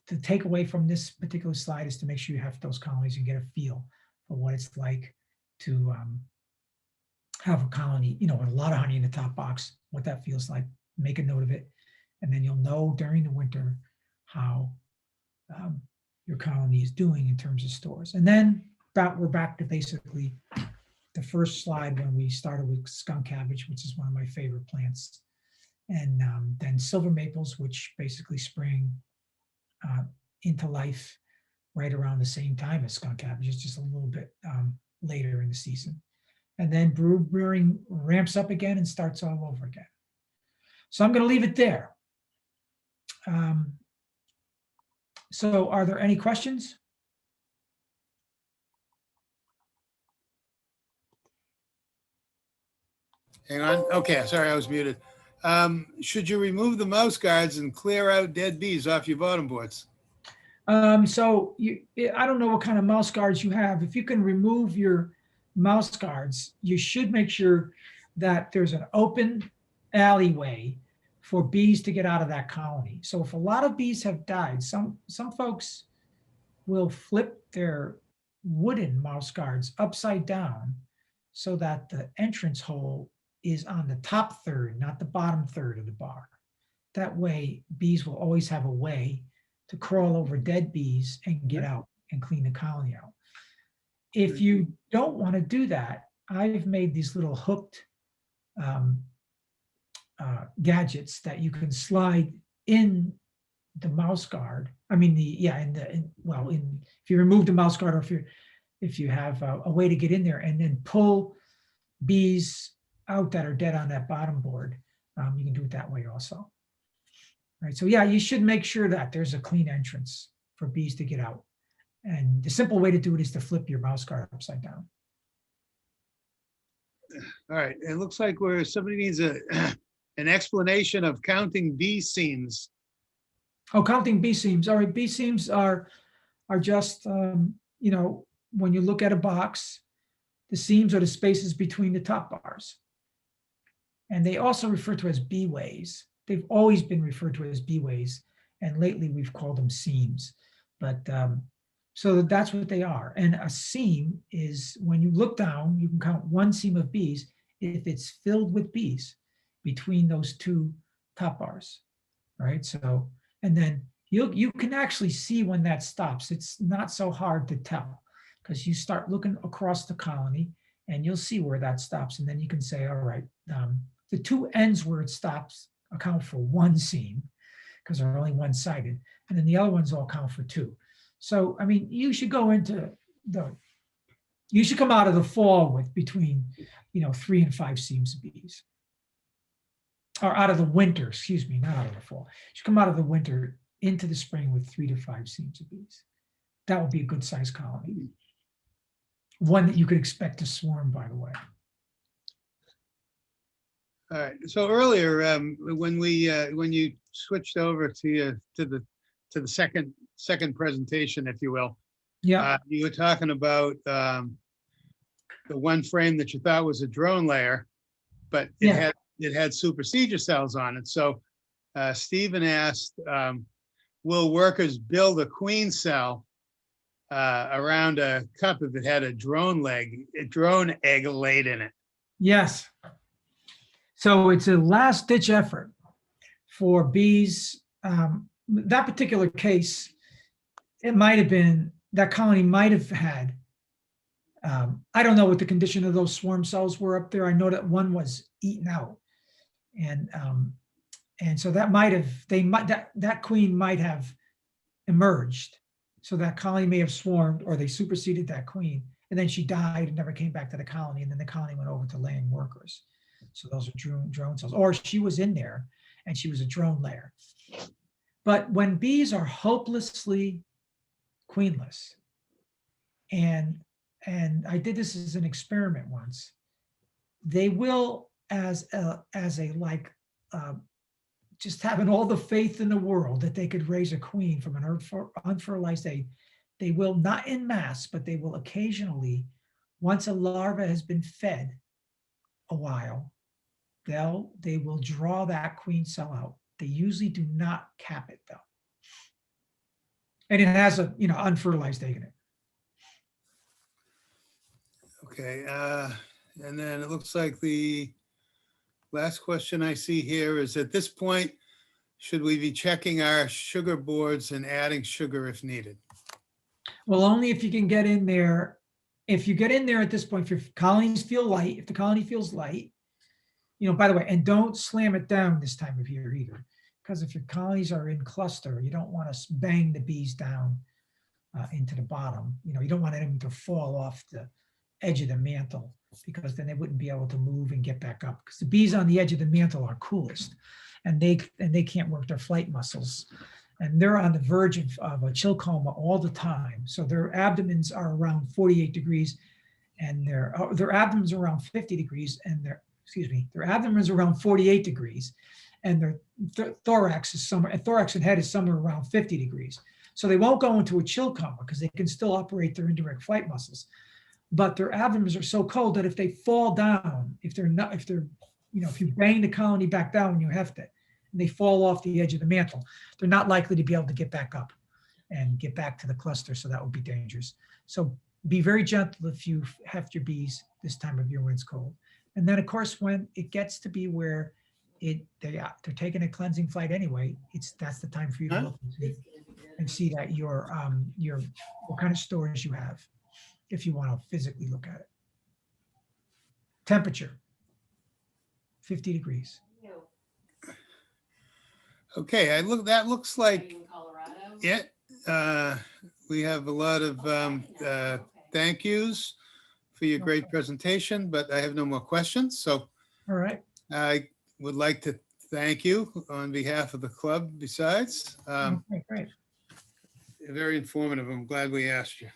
the takeaway from this particular slide is to make sure you have those colonies and get a feel for what it's like to have a colony, with a lot of honey in the top box, what that feels like. Make a note of it, and then you'll know during the winter how your colony is doing in terms of stores. And then we're back to basically the first slide when we started with skunk cabbage, which is one of my favorite plants, and then silver maples, which basically spring into life right around the same time as skunk cabbage. It's just a little bit later in the season. And then brood rearing ramps up again and starts all over again. So I'm going to leave it there. So are there any questions? Hang on. Okay, sorry, I was muted. Should you remove the mouse guards and clear out dead bees off your bottom boards? I don't know what kind of mouse guards you have. If you can remove your mouse guards, you should make sure that there's an open alleyway for bees to get out of that colony. So if a lot of bees have died, some folks will flip their wooden mouse guards upside down so that the entrance hole is on the top third, not the bottom third of the bar. That way, bees will always have a way to crawl over dead bees and get out and clean the colony out. If you don't want to do that, I've made these little hooked gadgets that you can slide in the mouse guard. I mean, if you remove the mouse guard, or if you have a way to get in there and then pull bees out that are dead on that bottom board, you can do it that way also. Right. So yeah, you should make sure that there's a clean entrance for bees to get out. And the simple way to do it is to flip your mouse guard upside down. All right, it looks like somebody needs an explanation of counting bee seams. Oh, counting bee seams. All right, bee seams are just, when you look at a box, the seams are the spaces between the top bars. And they also refer to as bee ways. They've always been referred to as bee ways, and lately we've called them seams. But so that's what they are. And a seam is when you look down, you can count one seam of bees if it's filled with bees between those two top bars, right? So, and then you can actually see when that stops. It's not so hard to tell because you start looking across the colony and you'll see where that stops. And then you can say, all right, the two ends where it stops account for one seam because they're only one-sided, and then the other ones all count for two. So, I mean, you should come out of the fall with between, 3 and 5 seams of bees. Or out of the winter, excuse me, not out of the fall. You should come out of the winter into the spring with 3 to 5 seams of bees. That would be a good sized colony. One that you could expect to swarm, by the way. All right. So earlier, when you switched over to the second presentation, if you will, Yeah. you were talking about the one frame that you thought was a drone layer, but it had super Seizure cells on it. So Stephen asked, will workers build a queen cell around a cup if it had a drone egg laid in it? Yes. So it's a last ditch effort for bees, that particular case, it might have been, that colony might have had, I don't know what the condition of those swarm cells were up there. I know that one was eaten out. And so that might have, that queen might have emerged. So that colony may have swarmed, or they superseded that queen, and then she died and never came back to the colony. And then the colony went over to laying workers. So those are drone cells, or she was in there and she was a drone layer. But when bees are hopelessly queenless, and I did this as an experiment once, they will, as a just having all the faith in the world that they could raise a queen from an unfertilized egg, they will, not in mass, but they will occasionally, once a larva has been fed a while, they will draw that queen cell out. They usually do not cap it though. And it has a, unfertilized egg in it. Okay, and then it looks like the last question I see here is, at this point, should we be checking our sugar boards and adding sugar if needed? Well, only if you can get in there. If you get in there at this point, if your colonies feel light, if the colony feels light, by the way, and don't slam it down this time of year either, because if your colonies are in cluster, you don't want to bang the bees down into the bottom. You don't want them to fall off the edge of the mantle, because then they wouldn't be able to move and get back up, because the bees on the edge of the mantle are coolest, and they can't work their flight muscles, and they're on the verge of a chill coma all the time. So their abdomens are around 48 degrees, and their abdomens are around 50 degrees, and their abdomens are around 48 degrees, and their thorax and head is somewhere around 50 degrees. So they won't go into a chill coma because they can still operate their indirect flight muscles. But their abdomens are so cold that if they fall down, if you bang the colony back down when you heft it, and they fall off the edge of the mantle, they're not likely to be able to get back up and get back to the cluster. So that would be dangerous. So be very gentle if you heft your bees this time of year when it's cold. And then of course, when it gets to be where they're taking a cleansing flight anyway, that's the time for you to look and see that what kind of storage you have, if you want to physically look at it. Temperature, 50 degrees. Okay, that looks like it. We have a lot of thank yous for your great presentation, but I have no more questions. So all right. I would like to thank you on behalf of the club besides. Okay, great. Very informative. I'm glad we asked you.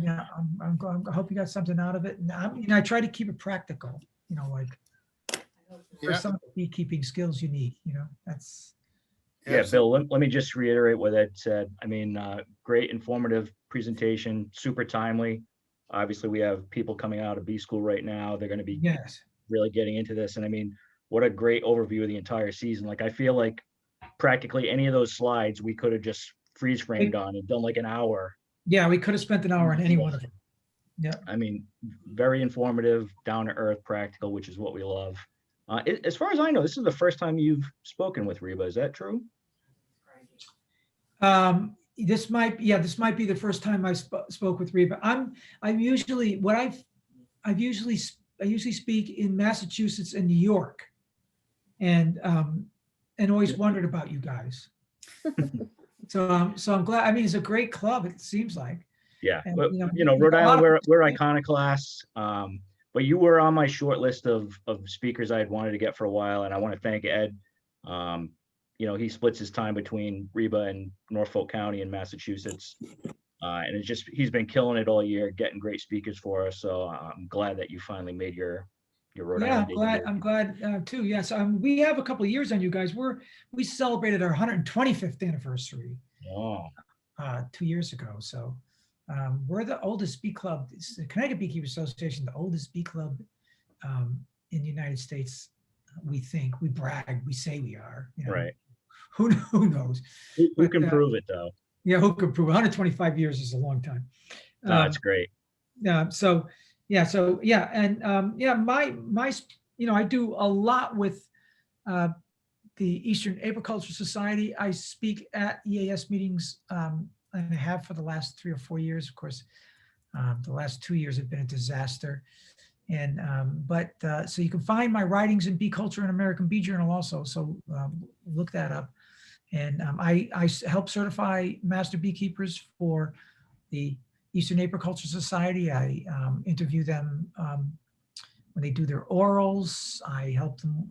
Yeah, I hope you got something out of it. And I try to keep it practical, for some of the beekeeping skills you need, that's. Yeah, Bill, let me just reiterate what Ed said. I mean, great informative presentation, super timely. Obviously, we have people coming out of bee school right now. They're going to be really getting into this. And I mean, what a great overview of the entire season. Like, I feel like practically any of those slides, we could have just freeze framed on and done like an hour. Yeah, we could have spent an hour on any one of them. Yeah. I mean, very informative, down to earth, practical, which is what we love. As far as I know, this is the first time you've spoken with RIBA. Is that true? This might be the first time I spoke with RIBA. I usually speak in Massachusetts and New York, and always wondered about you guys. So I'm glad. I mean, it's a great club. It seems like. Yeah, and, Rhode Island, we're iconoclasts. But you were on my short list of speakers I had wanted to get for a while, and I want to thank Ed. He splits his time between RIBA and Norfolk County in Massachusetts, and he's been killing it all year, getting great speakers for us. So I'm glad that you finally made your Rhode Island. Yeah, I'm glad too. Yes, we have a couple of years on you guys. We celebrated our 125th anniversary 2 years ago. So we're the oldest bee club. It's the Connecticut Beekeepers Association, the oldest bee club in the United States. We think, we brag, we say we are. Right. Who knows? Who can prove it though? Yeah, who can prove it? 125 years is a long time. That's great. And my I do a lot with the Eastern Apiculture Society. I speak at EAS meetings, and I have for the last 3 or 4 years. Of course, the last 2 years have been a disaster. And so you can find my writings in Bee Culture and American Bee Journal also. So look that up. And I help certify master beekeepers for the Eastern Apiculture Society. I interview them when they do their orals. I help them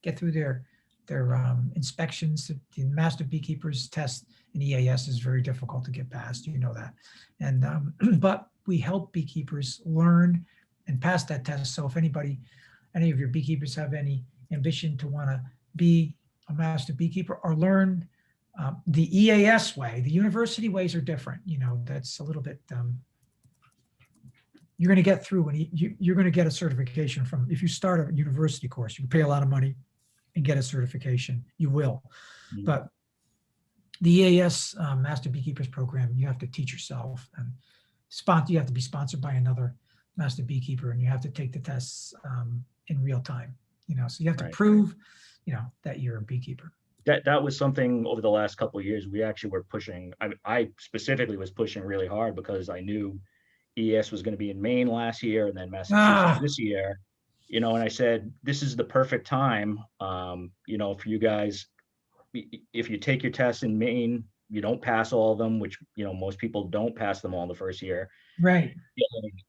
get through their inspections. The master beekeepers test in EAS is very difficult to get past. You know that. And but we help beekeepers learn and pass that test. So if any of your beekeepers have any ambition to want to be a master beekeeper or learn the EAS way, the university ways are different. You know, that's a little bit, you're going to get through when you're going to get a certification from, if you start a university course, you pay a lot of money and get a certification, you will. Mhm. But the EAS Master Beekeepers program, you have to teach yourself, and you have to be sponsored by another master beekeeper, and you have to take the tests in real time, you know, so you have to Right. prove, you know, that you're a beekeeper. That was something over the last couple of years we actually were pushing. I specifically was pushing really hard because I knew ES was going to be in Maine last year and then Massachusetts this year, you know, and I said, this is the perfect time, you know, for you guys. If you take your tests in Maine, you don't pass all of them, which, you know, most people don't pass them all the first year. Right.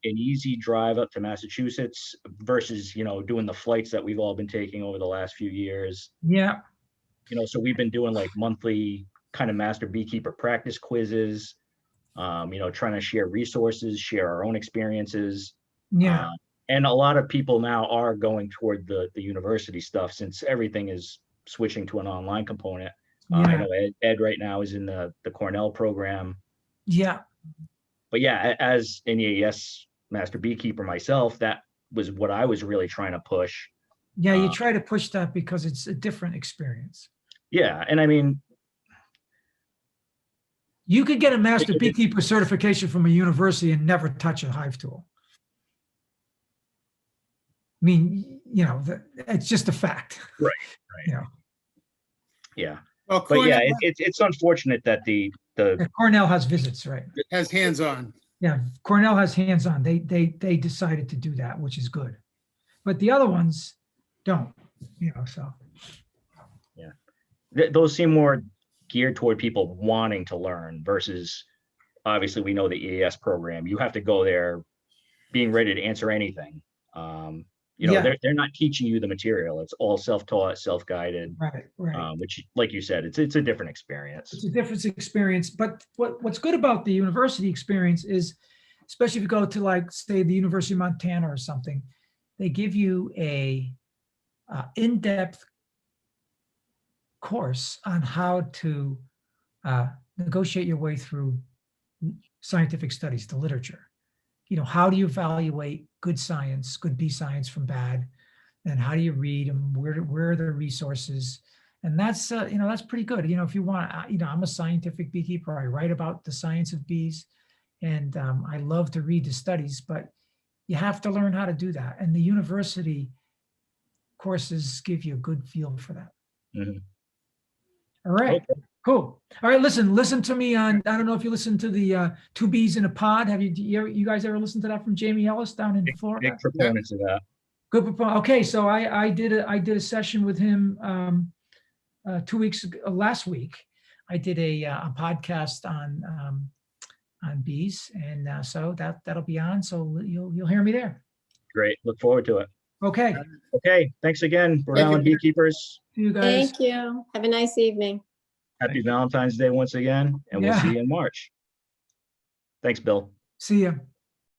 An easy drive up to Massachusetts versus, you know, doing the flights that we've all been taking over the last few years. Yeah. You know, so we've been doing like monthly kind of master beekeeper practice quizzes, you know, trying to share resources, share our own experiences. Yeah. And a lot of people now are going toward the university stuff since everything is switching to an online component. I know Ed right now is in the Cornell program. Yeah. But yeah, as an EAS master beekeeper myself, that was what I was really trying to push. Yeah. You try to push that because it's a different experience. Yeah. And I mean, you could get a master beekeeper certification from a university and never touch a hive tool. I mean, you know, it's just a fact. Right. You know. Yeah. Well, But yeah, Cornell it's unfortunate that the Cornell has visits, right? has hands-on. Yeah, Cornell has hands-on. They decided to do that, which is good. But the other ones don't, you know, so. those seem more geared toward people wanting to learn versus obviously we know the EAS program. You have to go there being ready to answer anything. You know, Yeah. they're not teaching you the material. It's all self-taught, self-guided, Right. which, like you said, it's a different experience. It's a different experience. But what's good about the university experience is, especially if you go to, like, say, the University of Montana or something, they give you a in-depth course on how to negotiate your way through scientific studies, the literature. You know, how do you evaluate good science, good bee science from bad, and how do you read them? Where are the resources? And that's you know, that's pretty good. You know, if you want, you know, I'm a scientific beekeeper. I write about the science of bees, and I love to read the studies, but you have to learn how to do that. And the university courses give you a good feel for that. Mhm. All right. Okay. Cool. All right. Listen to me on, I don't know if you listen to the Two Bees in a Pod. Have you guys ever listened to that from Jamie Ellis down in Florida? Big proponents of that. Good proponent. Okay. So I did a session with him 2 weeks ago, last week. I did a podcast on bees, and so that'll be on. So you'll hear me there. Great. Look forward to it. Okay. Okay. Thanks again, Rhode Thank you. Island Beekeepers. See you guys. Thank you. Have a nice evening. Happy Thank you. Valentine's Day once again, and we'll Yeah. see you in March. Thanks, Bill. See you.